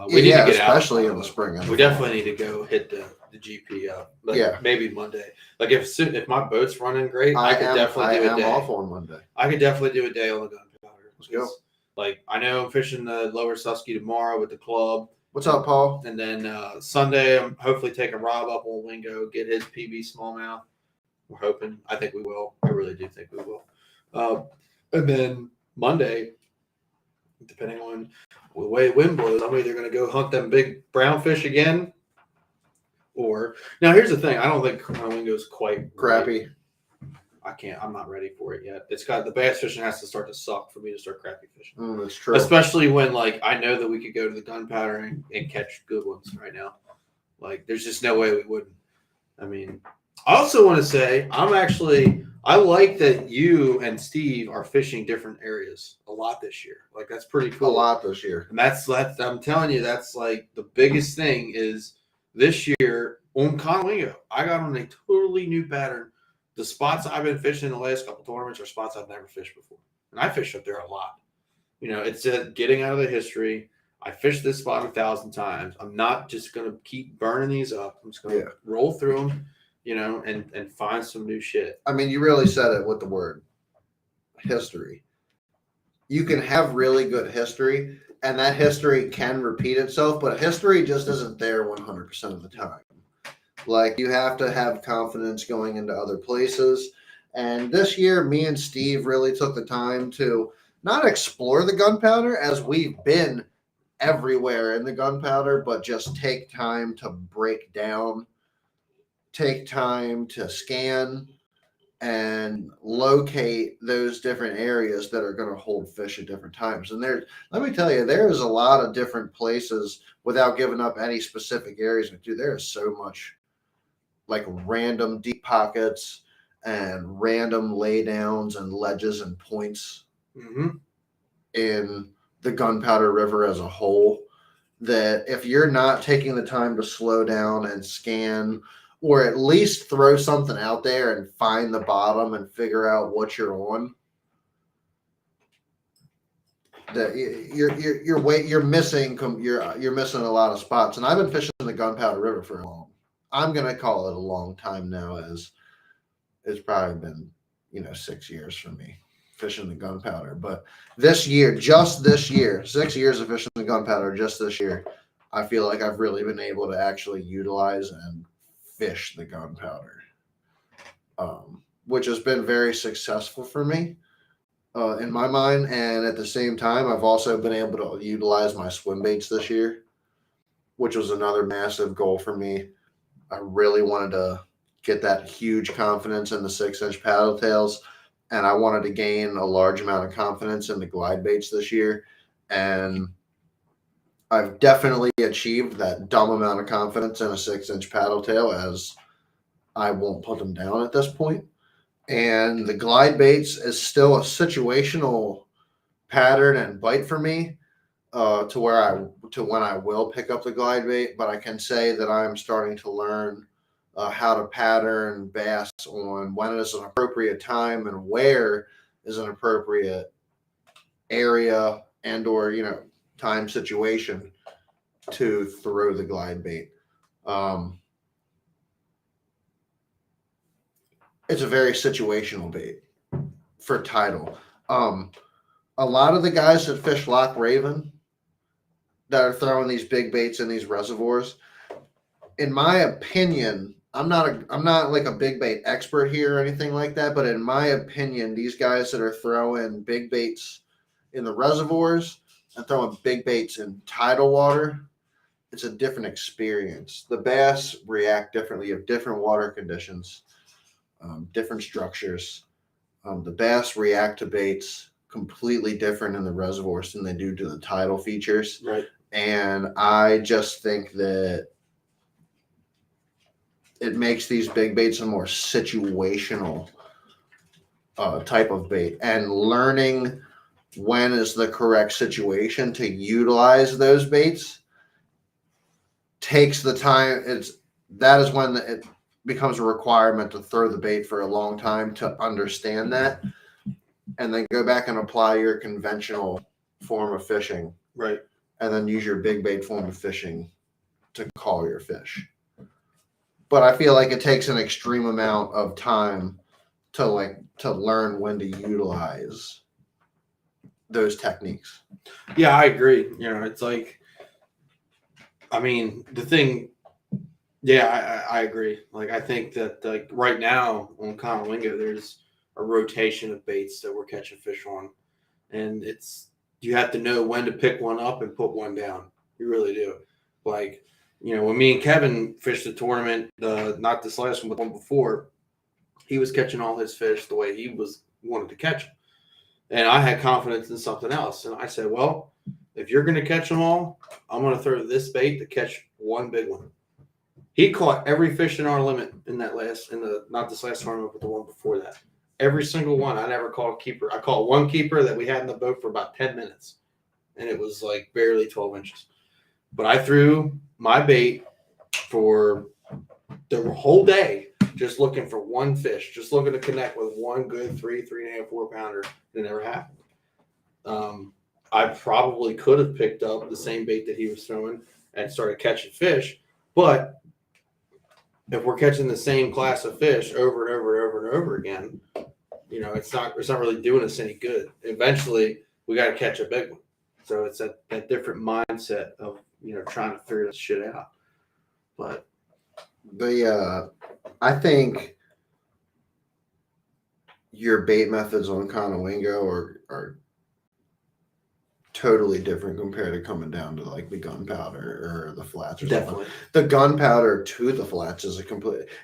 we need to get especially out. in the spring. We definitely need to go hit the GP up. Like maybe Monday. Like if my boat's running great, I could definitely do a day. I am off on Monday. I could definitely do a day on the gunpowder. Let's go. Like I know I'm fishing the Lower Susky tomorrow with the club. What's up, Paul? And then Sunday, I'm hopefully taking Rob up on Wingo, get his PB smallmouth. We're hoping. I think we will. I really do think we will. And then Monday, depending on the way the wind blows, I'm either going to go hunt them big brown fish again, or now here's the thing: I don't think my Wingo's quite crappy. Ready. I can't. I'm not ready for it yet. It's got the bass fishing has to start to suck for me to start crappie fishing. That's true. Especially when like I know that we could go to the gunpowder and catch good ones right now. Like there's just no way we wouldn't. I mean, I also want to say I like that you and Steve are fishing different areas a lot this year. Like that's pretty cool. A lot this year. And that's I'm telling you, that's like the biggest thing is this year on Conwingo. I got on a totally new pattern. The spots I've been fishing in the last couple tournaments are spots I've never fished before. And I fish up there a lot. It's getting out of the history. I fished this spot 1,000 times. I'm not just going to keep burning these up. I'm just going to roll through them, and find some new shit. I mean, you really said it with the word history. You can have really good history, and that history can repeat itself, but history just isn't there 100% of the time. Like, you have to have confidence going into other places. And this year, me and Steve really took the time to not explore the gunpowder as we've been everywhere in the gunpowder, but just take time to break down, take time to scan and locate those different areas that are going to hold fish at different times. And let me tell you, there is a lot of different places without giving up any specific areas. Dude, there is so much like random deep pockets and random laydowns and ledges and points in the Gunpowder River as a whole, that if you're not taking the time to slow down and scan, or at least throw something out there and find the bottom and figure out what you're on, that you're missing a lot of spots. And I've been fishing the Gunpowder River for I'm gonna call it a long time now, as it's probably been 6 years for me fishing the Gunpowder. But this year, 6 years of fishing the Gunpowder, just this year, I feel like I've really been able to actually utilize and fish the Gunpowder, which has been very successful for me in my mind. And at the same time, I've also been able to utilize my swim baits this year, which was another massive goal for me. I really wanted to get that huge confidence in the 6-inch paddle tails, and I wanted to gain a large amount of confidence in the glide baits this year. And I've definitely achieved that dumb amount of confidence in a 6-inch paddle tail, as I won't put them down at this point. And the glide baits is still a situational pattern and bite for me, to when I will pick up the glide bait. But I can say that I'm starting to learn how to pattern bass on when is an appropriate time and where is an appropriate area and or time situation to throw the glide bait. it's a very situational bait for tidal. A lot of the guys that fish Loch Raven that are throwing these big baits in these reservoirs, in my opinion, I'm not like a big bait expert here or anything like that, but in my opinion, these guys that are throwing big baits in the reservoirs and throwing big baits in tidal water, it's a different experience. The bass react differently. You have different water conditions, different structures. The bass react to baits completely different in the reservoirs than they do to the tidal features. Right. And I just think that it makes these big baits a more situational type of bait, and learning when is the correct situation to utilize those baits takes the time. That is when it becomes a requirement to throw the bait for a long time to understand that, and then go back and apply your conventional form of fishing, Right. and then use your big bait form of fishing to call your fish. But I feel like it takes an extreme amount of time to learn when to utilize those techniques. Yeah, I agree. You know, it's like, I mean, the thing, yeah, I agree. Like, I think that like right now on Conowingo, there's a rotation of baits that we're catching fish on, and you have to know when to pick one up and put one down. You really do. Like, you know, when me and Kevin fished the tournament, not this last one, but the one before, he was catching all his fish the way he wanted to catch them. And I had confidence in something else. And I said, well, if you're going to catch them all, I'm going to throw this bait to catch one big one. He caught every fish in our limit in that not this last tournament, but the one before that. Every single one. I never caught a keeper. I caught one keeper that we had in the boat for about 10 minutes. And it was like barely 12 inches. But I threw my bait for the whole day, just looking for one fish, just looking to connect with one good 3.5, 4 pounder. It never happened. I probably could have picked up the same bait that he was throwing and started catching fish. But if we're catching the same class of fish over and over and over and over again, you know, it's not really doing us any good. Eventually, we got to catch a big one. So it's that different mindset of, you know, trying to figure this shit out. But I think your bait methods on Conowingo are totally different compared to coming down to like the gunpowder or the flats or definitely. something. The gunpowder to the flats is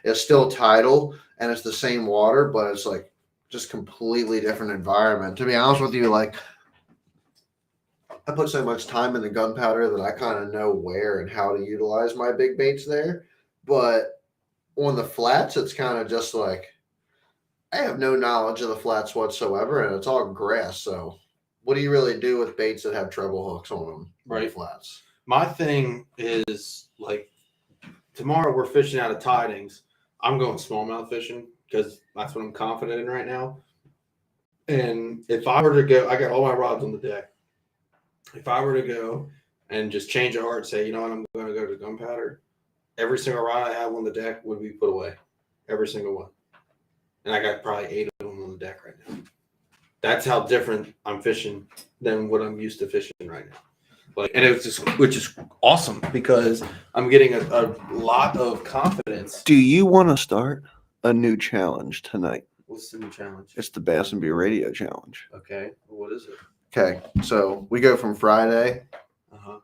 it's still tidal and it's the same water, but it's like just completely different environment. To be honest with you, like I put so much time in the gunpowder that I kind of know where and how to utilize my big baits there. But on the flats, it's kind of just like I have no knowledge of the flats whatsoever, and it's all grass. So what do you really do with baits that have treble hooks on them? Right. On the flats. My thing is like tomorrow we're fishing out of tidings. I'm going smallmouth fishing because that's what I'm confident in right now. And if I were to go, I got all my rods on the deck. If I were to go and just change of heart and say, you know what, I'm going to go to gunpowder, every single rod I have on the deck would be put away. Every single one. And I got probably 8 of them on the deck right now. That's how different I'm fishing than what I'm used to fishing right now. Like, and it was just, which is awesome because I'm getting a lot of confidence. Do you want to start a new challenge tonight? What's the new challenge? It's the Bass and Beer Radio Challenge. Okay. What is it? Okay, so we go from Friday Uh-huh.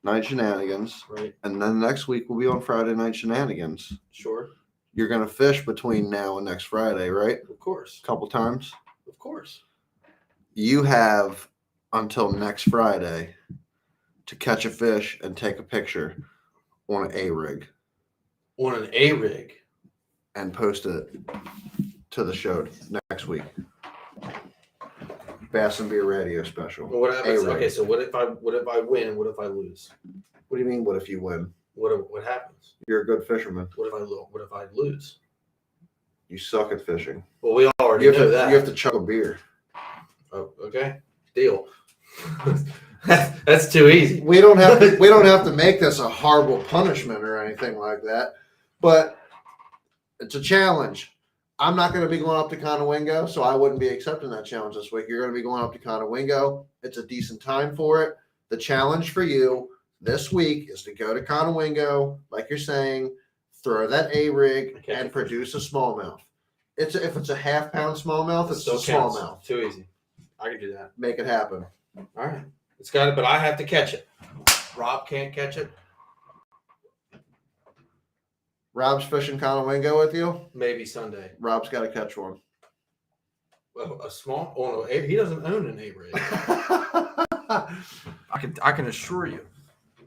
night shenanigans, Right. and then next week we'll be on Friday night shenanigans. Sure. You're gonna fish between now and next Friday, right? Of course. A couple times. Of course. You have until next Friday to catch a fish and take a picture on an A-rig On an A-rig. and post it to the show next week. Bass and Beer Radio special. Well, what happens? A-rig. Okay, so what if I win? What if I lose? What do you mean? What if you win? What happens? You're a good fisherman. What if I lose? You suck at fishing. Well, we already You have know to. that. You have to chug a beer. Oh, okay. Deal. That's too easy. We don't have to. We don't have to make this a horrible punishment or anything like that. But it's a challenge. I'm not going to be going up to Conowingo, so I wouldn't be accepting that challenge this week. You're going to be going up to Conowingo. It's a decent time for it. The challenge for you this week is to go to Conowingo, like you're saying, throw that A-rig and produce a smallmouth. If it's a half-pound smallmouth, it's a smallmouth. Too easy. I can do that. Make it happen. All right. It's got it, but I have to catch it. Rob can't catch it. Rob's fishing Conowingo with you? Maybe Sunday. Rob's got to catch one. Well, a small. Oh no, he doesn't own an A-rig. I can assure you.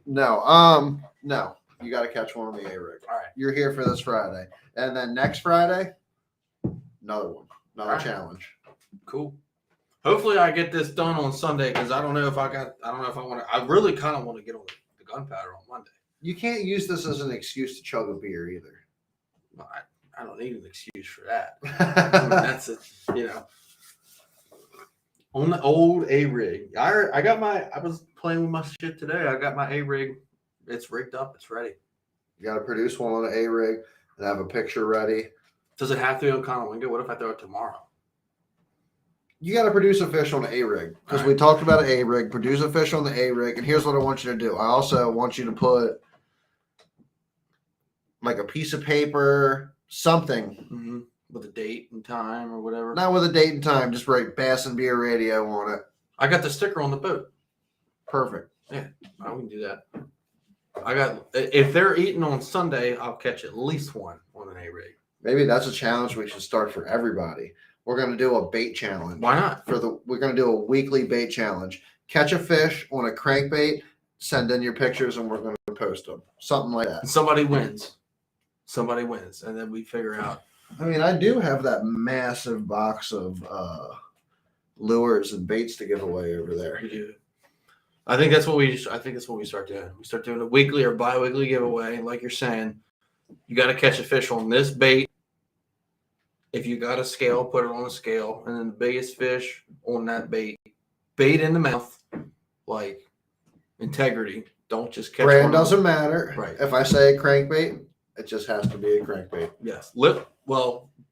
No. No. You got to catch one on the A-rig. All right. You're here for this Friday, and then next Friday, another one, another challenge. Cool. Hopefully, I get this done on Sunday because I don't know if I want to. I really kind of want to get on the gunpowder on Monday. You can't use this as an excuse to chug a beer either. Well, I don't need an excuse for that. I mean, that's it. On the old A-rig. I was playing with my shit today. I got my A-rig. It's rigged up. It's ready. You got to produce one on an A-rig and have a picture ready. Does it have to be on Conowingo? What if I throw it tomorrow? You got to produce a fish on an A-rig because we talked about an A-rig. Produce a fish on the A-rig, and here's what I want you to do. I also want you to put like a piece of paper, something with a date and time or whatever. Not with a date and time. Just write Bass and Beer Radio on it. I got the sticker on the boat. Perfect. Yeah, I can do that. If they're eating on Sunday, I'll catch at least one on an A-rig. Maybe that's a challenge we should start for everybody. We're going to do a bait challenge. Why not? We're going to do a weekly bait challenge. Catch a fish on a crankbait, send in your pictures, and we're going to post them. Something like that. Somebody wins, and then we figure out. I mean, I do have that massive box of lures and baits to give away over there. We do. I think that's what we start doing. We start doing a weekly or bi-weekly giveaway. Like you're saying, you got to catch a fish on this bait. If you got a scale, put it on a scale, and then the biggest fish on that bait in the mouth, like integrity. Don't just catch. Brand doesn't matter. Right. If I say crankbait, it just has to be a crankbait. Yes. Build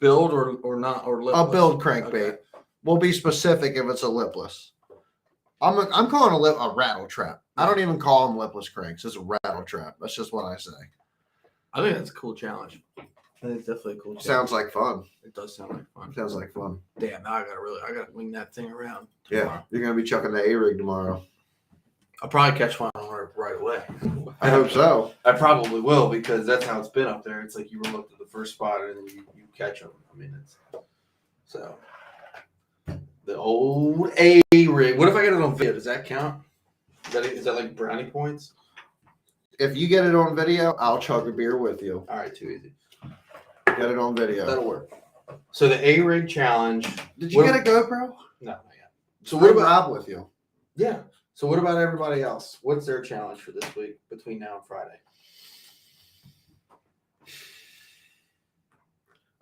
or not or lipless. I'll build crankbait. Okay. We'll be specific if it's a lipless. I'm calling a rattle trap. I don't even call them lipless cranks. It's a rattle trap. That's just what I say. I think that's a cool challenge. I think it's definitely a cool challenge. Sounds like fun. It does sound like fun. Sounds like fun. Damn, now I gotta wing that thing around tomorrow. Yeah, you're gonna be chucking the A-rig tomorrow. I'll probably catch one right away. I hope so. I probably will because that's how it's been up there. It's like you roll up to the first spot and then you catch them. I mean, it's so the old A-rig. What if I get it on video? Does that count? Is that like brownie points? If you get it on video, I'll chug a beer with you. All right, too easy. Get it on video. That'll work. So the A-rig challenge. Did you get a GoPro? No, not yet. So what about Rob with you? Yeah. So what about everybody else? What's their challenge for this week between now and Friday?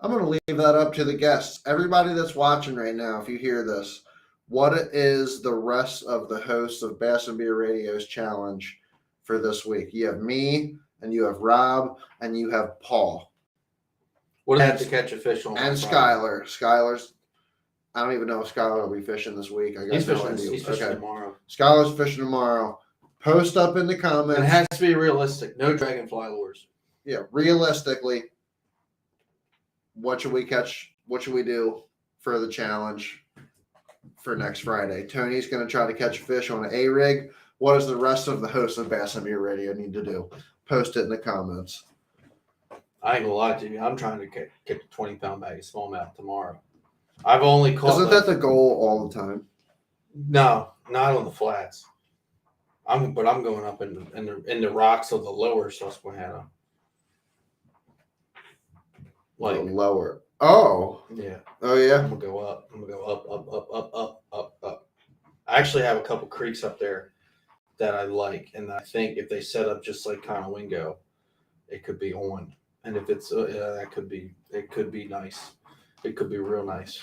I'm going to leave that up to the guests. Everybody that's watching right now, if you hear this, what is the rest of the hosts of Bass and Beer Radio's challenge for this week? You have me, and you have Rob, and you have Paul. What is it to catch a fish on? And Skylar. Skylar's, I don't even know if Skylar will be fishing this week. He's fishing tomorrow. Skylar's fishing tomorrow. Post up in the comments. And it has to be realistic. No dragonfly lures. Yeah, realistically, what should we catch? What should we do for the challenge for next Friday? Tony's going to try to catch a fish on an A-rig. What does the rest of the hosts of Bass and Beer Radio need to do? Post it in the comments. I ain't gonna lie to you. I'm trying to catch a 20-pound bag of smallmouth tomorrow. I've only caught. Isn't that the goal all the time? No, not on the flats. I'm going up in the rocks of the lower Susquehanna. Like lower. Oh. Yeah. Oh yeah. I'm gonna go up. I'm gonna go up. I actually have a couple creeks up there that I like, and I think if they set up just like Conowingo, it could be on. And if it's it could be nice. It could be real nice.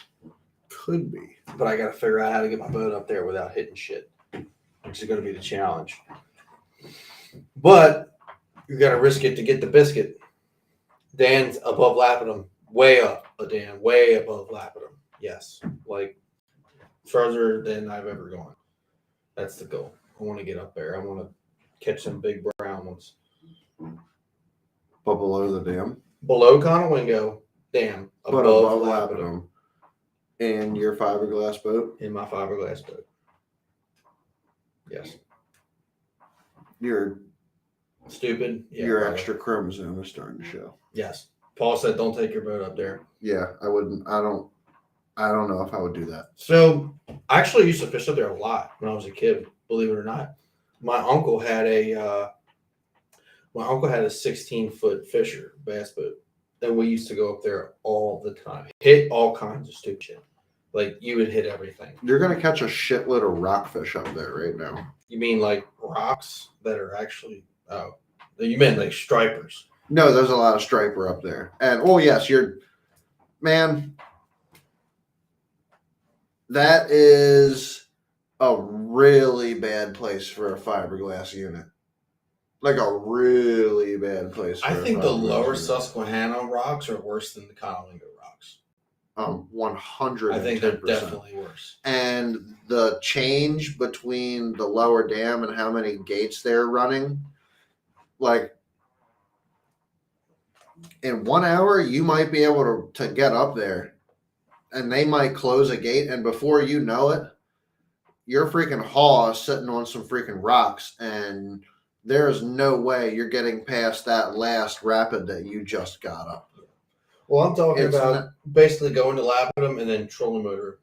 Could be. But I got to figure out how to get my boat up there without hitting shit, which is going to be the challenge. But you got to risk it to get the biscuit. Dan's above lapping them way up a dam, way above Lapidum. Yes, like further than I've ever gone. That's the goal. I want to get up there. I want to catch some big brown ones. But below the dam. Below Conowingo Dam, But above above Lapidum. Lapidum. In your fiberglass boat? In my fiberglass boat. Yes. Your Stupid. Yeah, your brother. extra chromosome is starting to show. Yes. Paul said, "Don't take your boat up there." Yeah, I wouldn't. I don't know if I would do that. So I actually used to fish up there a lot when I was a kid. Believe it or not, my uncle had a 16-foot Fisher bass boat, and we used to go up there all the time. Hit all kinds of stupid shit. Like you would hit everything. You're gonna catch a shitload of rockfish up there right now. You mean like rocks that are actually? Oh, you meant like stripers. No, there's a lot of striper up there. And yes, man, that is a really bad place for a fiberglass unit. Like a really bad place for I a think the fiberglass lower unit. Susquehanna rocks are worse than the Conowingo rocks. 110%. I think they're definitely worse. And the change between the lower dam and how many gates they're running, like in 1 hour, you might be able to get up there and they might close a gate. And before you know it, your freaking haul is sitting on some freaking rocks. And there's no way you're getting past that last rapid that you just got up. Well, I'm talking It's about basically going to Lapidum and then trolling motor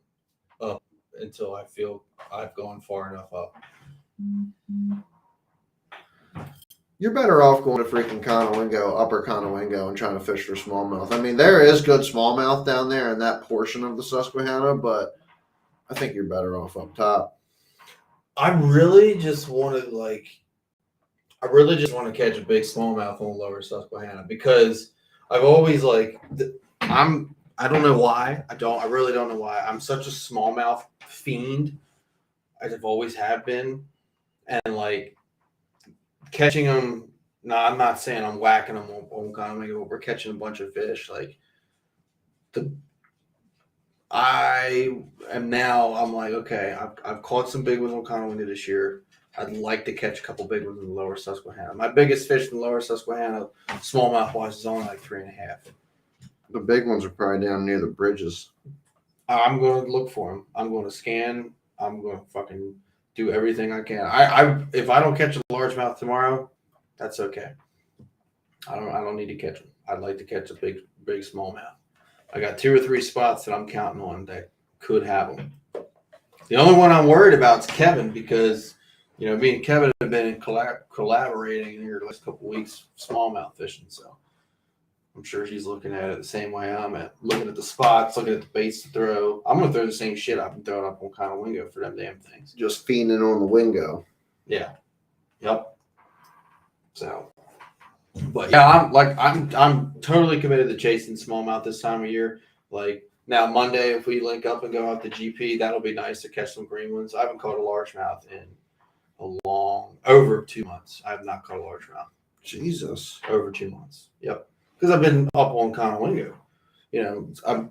up until I feel I've gone far enough up. You're better off going to freaking Conowingo, upper Conowingo, and trying to fish for smallmouth. I mean, there is good smallmouth down there in that portion of the Susquehanna, but I think you're better off up top. I really just want to catch a big smallmouth on the lower Susquehanna because I've always I don't know why. I really don't know why. I'm such a smallmouth fiend. I've always have been. And like catching them, no, I'm not saying I'm whacking them on Conowingo, but we're catching a bunch of fish. I'm like, okay, I've caught some big ones on Conowingo this year. I'd like to catch a couple big ones in the lower Susquehanna. My biggest fish in the lower Susquehanna, smallmouth wise, is only like 3.5. The big ones are probably down near the bridges. I'm going to look for them. I'm going to scan. I'm going to fucking do everything I can. If I don't catch a largemouth tomorrow, that's okay. I don't need to catch them. I'd like to catch a big smallmouth. I got 2 or 3 spots that I'm counting on that could have them. The only one I'm worried about is Kevin because, me and Kevin have been collaborating in the last couple of weeks, smallmouth fishing. So I'm sure he's looking at it the same way I'm at. Looking at the spots, looking at the baits to throw. I'm going to throw the same shit I've been throwing up on Conowingo for them damn things. Just fiending on the wingo. Yeah. Yep. So, but yeah, I'm totally committed to chasing smallmouth this time of year. Like now Monday, if we link up and go out to GP, that'll be nice to catch some green ones. I haven't caught a largemouth in over 2 months. I have not caught a largemouth. Jesus. Over 2 months. Yep. Because I've been up on Conowingo.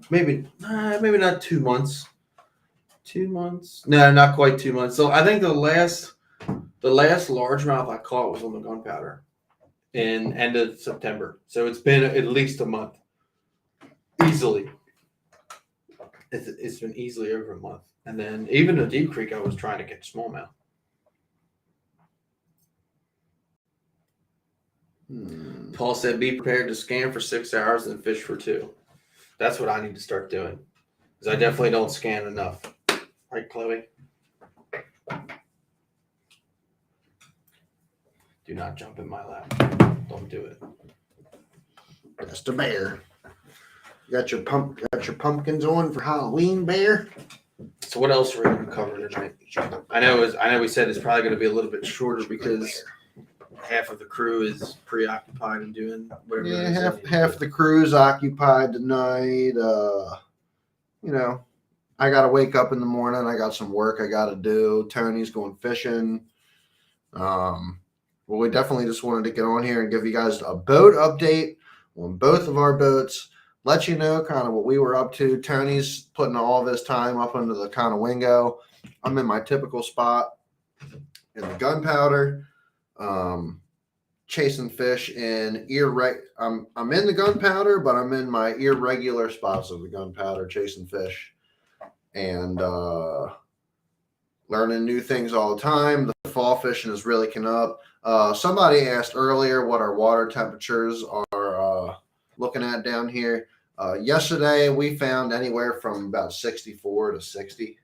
Maybe not 2 months. 2 months? No, not quite 2 months. So I think the last largemouth I caught was on the Gunpowder in end of September. So it's been at least a month. Easily. It's been easily over a month. And then even at Deep Creek, I was trying to catch smallmouth. Paul said, be prepared to scan for 6 hours and fish for 2. That's what I need to start doing. Because I definitely don't scan enough. Right, Chloe? Do not jump in my lap. Don't do it. Just a bear. You got your pumpkins on for Halloween, bear? So what else are we going to cover tonight? I know we said it's probably going to be a little bit shorter because half of the crew is preoccupied and doing whatever. Yeah, half the crew's occupied tonight. I got to wake up in the morning. I got some work I got to do. Tony's going fishing. Well, we definitely just wanted to get on here and give you guys a boat update on both of our boats. let you know kind of what we were up to. Tony's putting all of his time up into the kind of wingo. I'm in my typical spot in the gunpowder, chasing fish in I'm in the gunpowder, but I'm in my irregular spots of the gunpowder chasing fish and learning new things all the time. The fall fishing is really coming up. Somebody asked earlier what our water temperatures are looking at down here. Yesterday we found anywhere from about 64 to 60,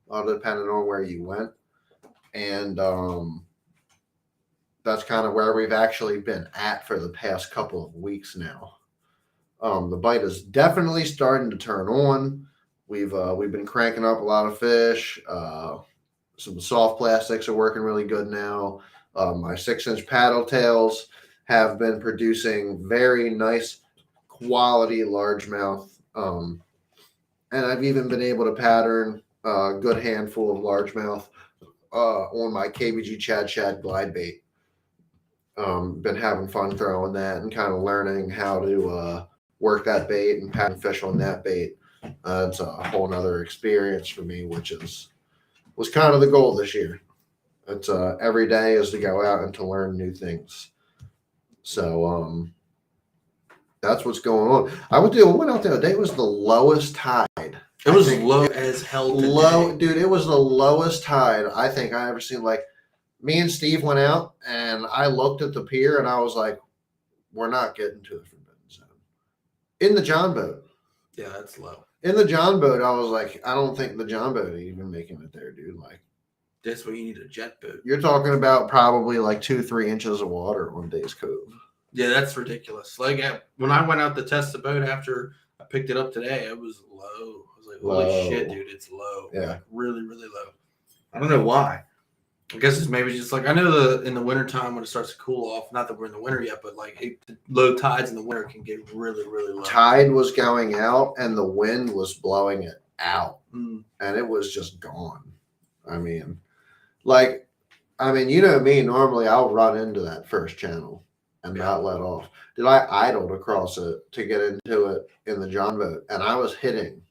depending on where you went. And that's kind of where we've actually been at for the past couple of weeks now. The bite is definitely starting to turn on. We've been cranking up a lot of fish. Some soft plastics are working really good now. My 6-inch paddle tails have been producing very nice quality largemouth. And I've even been able to pattern a good handful of largemouth on my KBG Chad Shad glide bait. Been having fun throwing that and kind of learning how to work that bait and pattern fish on that bait. It's a whole nother experience for me, which was kind of the goal this year. It's every day is to go out and to learn new things. So that's what's going on. I went out the other day. It was the lowest tide. It was low as hell today. Low, dude. It was the lowest tide I think I ever seen. Like, me and Steve went out and I looked at the pier and I was like, we're not getting to the forbidden zone. In the John boat. Yeah, that's low. In the John boat, I was like, I don't think the John boat is even making it there, dude. Like, that's where you need a jet boat. You're talking about probably like 2-3 inches of water on Days Cove. Yeah, that's ridiculous. Like when I went out to test the boat after I picked it up today, it was low. I was like, holy shit, dude, it's low. Yeah. Like, really, really low. I don't know why. I guess it's maybe just like, I know in the wintertime when it starts to cool off, not that we're in the winter yet, but like low tides in the winter can get really, really low. Tide was going out and the wind was blowing it out. Mm. And it was just gone. I mean, you know me, normally I'll run into that first channel and not let off. Dude, I idled across it to get into it in the John boat, and I was hitting.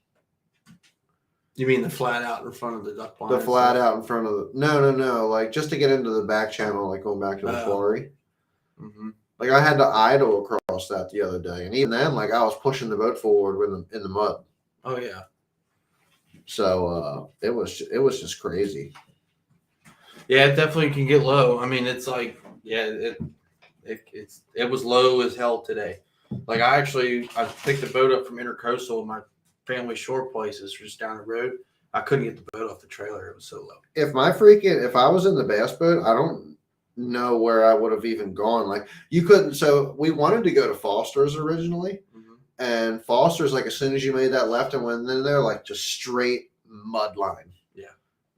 You mean the flat out in front of the duck blind? The flat out in front of the no, like just to get into the back channel, like going back to the quarry. Mm-hmm. Like I had to idle across that the other day, and even then, like I was pushing the boat forward in the mud. Oh yeah. So it was just crazy. Yeah, it definitely can get low. I mean, it's like, yeah, it was low as hell today. Like I picked the boat up from Intercoastal, my family shore places just down the road. I couldn't get the boat off the trailer. It was so low. If I was in the bass boat, I don't know where I would have even gone. Like you couldn't. So we wanted to go to Foster's originally, and Foster's, like as soon as you made that left and went in there, like just straight mud line. Yeah.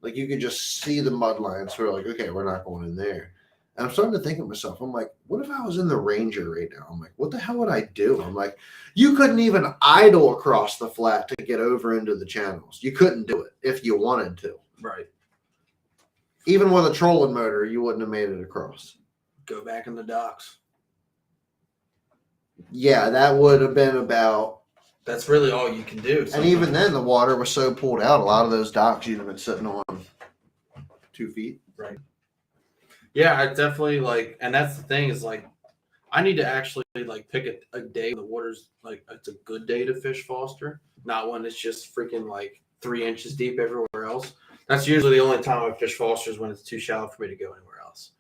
Like you could just see the mud lines. So we're like, okay, we're not going in there. And I'm starting to think of myself. I'm like, what if I was in the Ranger right now? I'm like, what the hell would I do? I'm like, you couldn't even idle across the flat to get over into the channels. You couldn't do it if you wanted to. Right. Even with a trolling motor, you wouldn't have made it across. Go back in the docks. Yeah, that would have been about. That's really all you can do. And even then, the water was so pulled out, a lot of those docks you'd have been sitting on 2 feet. Right. Yeah, I definitely and that's the thing is I need to actually pick a day when the water's it's a good day to fish Foster, not when it's just freaking 3 inches deep everywhere else. That's usually the only time I fish Foster is when it's too shallow for me to go anywhere else.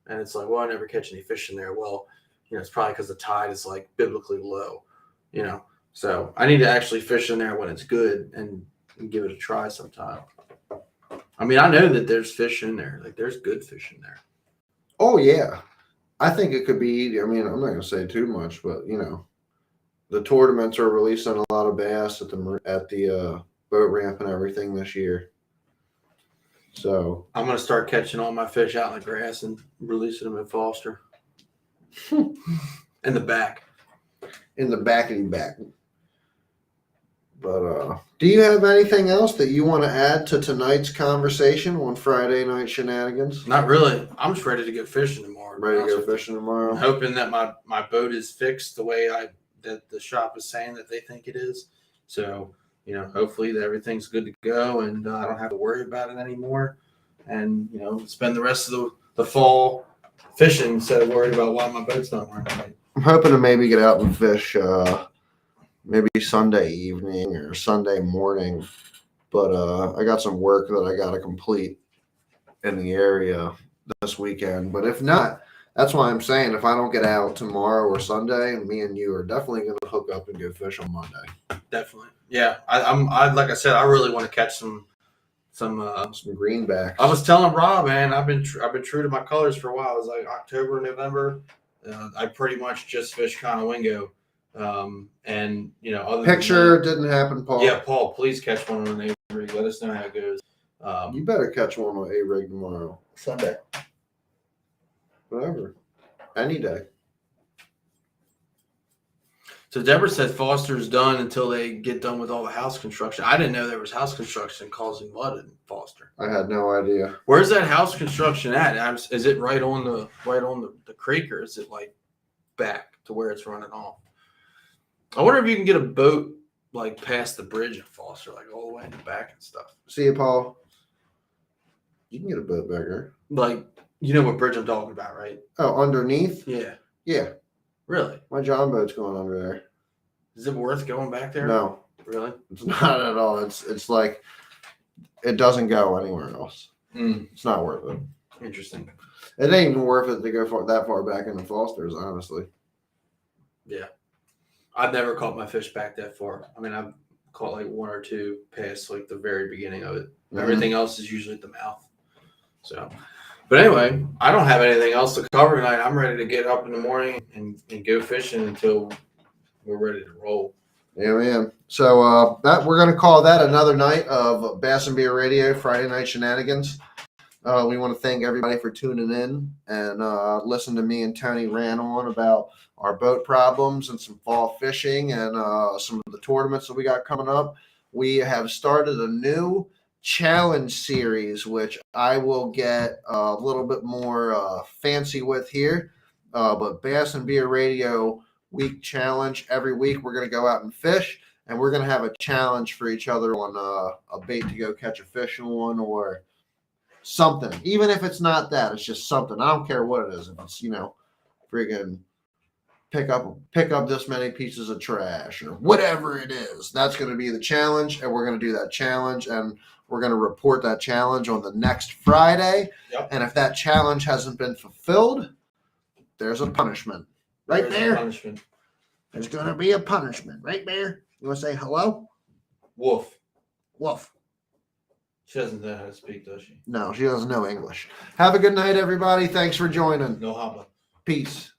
And it's well, I never catch any fish in there. Well, it's probably because the tide is biblically low, So I need to actually fish in there when it's good and give it a try sometime. I mean, I know that there's fish in there. There's good fish in there. Oh, yeah. I think it could be, I mean, I'm not going to say too much, but, the tournaments are releasing a lot of bass at the boat ramp and everything this year. So I'm going to start catching all my fish out in the grass and releasing them in Foster. In the back. In the backity back. But do you have anything else that you want to add to tonight's conversation on Friday Night Shenanigans? Not really. I'm just ready to go fishing tomorrow. Ready to go fishing tomorrow? I'm hoping that my boat is fixed the way I that the shop is saying that they think it is. So, hopefully that everything's good to go, and I don't have to worry about it anymore. And, spend the rest of the fall fishing instead of worried about why my boat's not working right. I'm hoping to maybe get out and fish maybe Sunday evening or Sunday morning. But I got some work that I got to complete in the area this weekend. But if not, that's why I'm saying if I don't get out tomorrow or Sunday, me and you are definitely going to hook up and go fish on Monday. Definitely. Yeah. I like I said, I really want to catch some greenbacks. I was telling Rob, man, I've been true to my colors for a while. It was like October, November. I pretty much just fished Conowingo. And other Picture didn't happen, Paul. Yeah, Paul, please catch one on an A-rig. Let us know how it goes. You better catch one on A-rig tomorrow. Sunday. Whatever. Any day. So Deborah said Foster's done until they get done with all the house construction. I didn't know there was house construction causing mud in Foster. I had no idea. Where's that house construction at? Is it right on the creek, or is it like back to where it's running off? I wonder if you can get a boat like past the bridge in Foster, like all the way in the back and stuff. See you, Paul. You can get a boat back there. Like, you know what bridge I'm talking about, right? Oh, underneath? Yeah. Yeah. Really? My John boat's going under there. Is it worth going back there? No. Really? It's not at all. It's like it doesn't go anywhere else. It's not worth it. Interesting. It ain't even worth it to go that far back into Foster's, honestly. Yeah. I've never caught my fish back that far. I mean, I've caught like one or two past like the very beginning of it. Everything else is usually at the mouth. So, but anyway, I don't have anything else to cover tonight. I'm ready to get up in the morning and go fishing until we're ready to roll. Yeah, man. So that we're gonna call that another night of Bass and Beer Radio Friday Night Shenanigans. We want to thank everybody for tuning in and listen to me and Tony rant on about our boat problems and some fall fishing and some of the tournaments that we got coming up. We have started a new challenge series, which I will get a little bit more fancy with here. But Bass and Beer Radio week challenge. Every week we're going to go out and fish, and we're going to have a challenge for each other on a bait to go catch a fish on or something. Even if it's not that, it's just something. I don't care what it is. If it's, friggin' pick up this many pieces of trash or whatever it is, that's going to be the challenge, and we're going to do that challenge, and we're going to report that challenge on the next Friday. Yep. And if that challenge hasn't been fulfilled, there's a punishment. Right there. Punishment. There's going to be a punishment. Right there. You want to say hello? Wolf. Woof. She doesn't know how to speak, does she? No, she doesn't know English. Have a good night, everybody. Thanks for joining. No habla. Peace.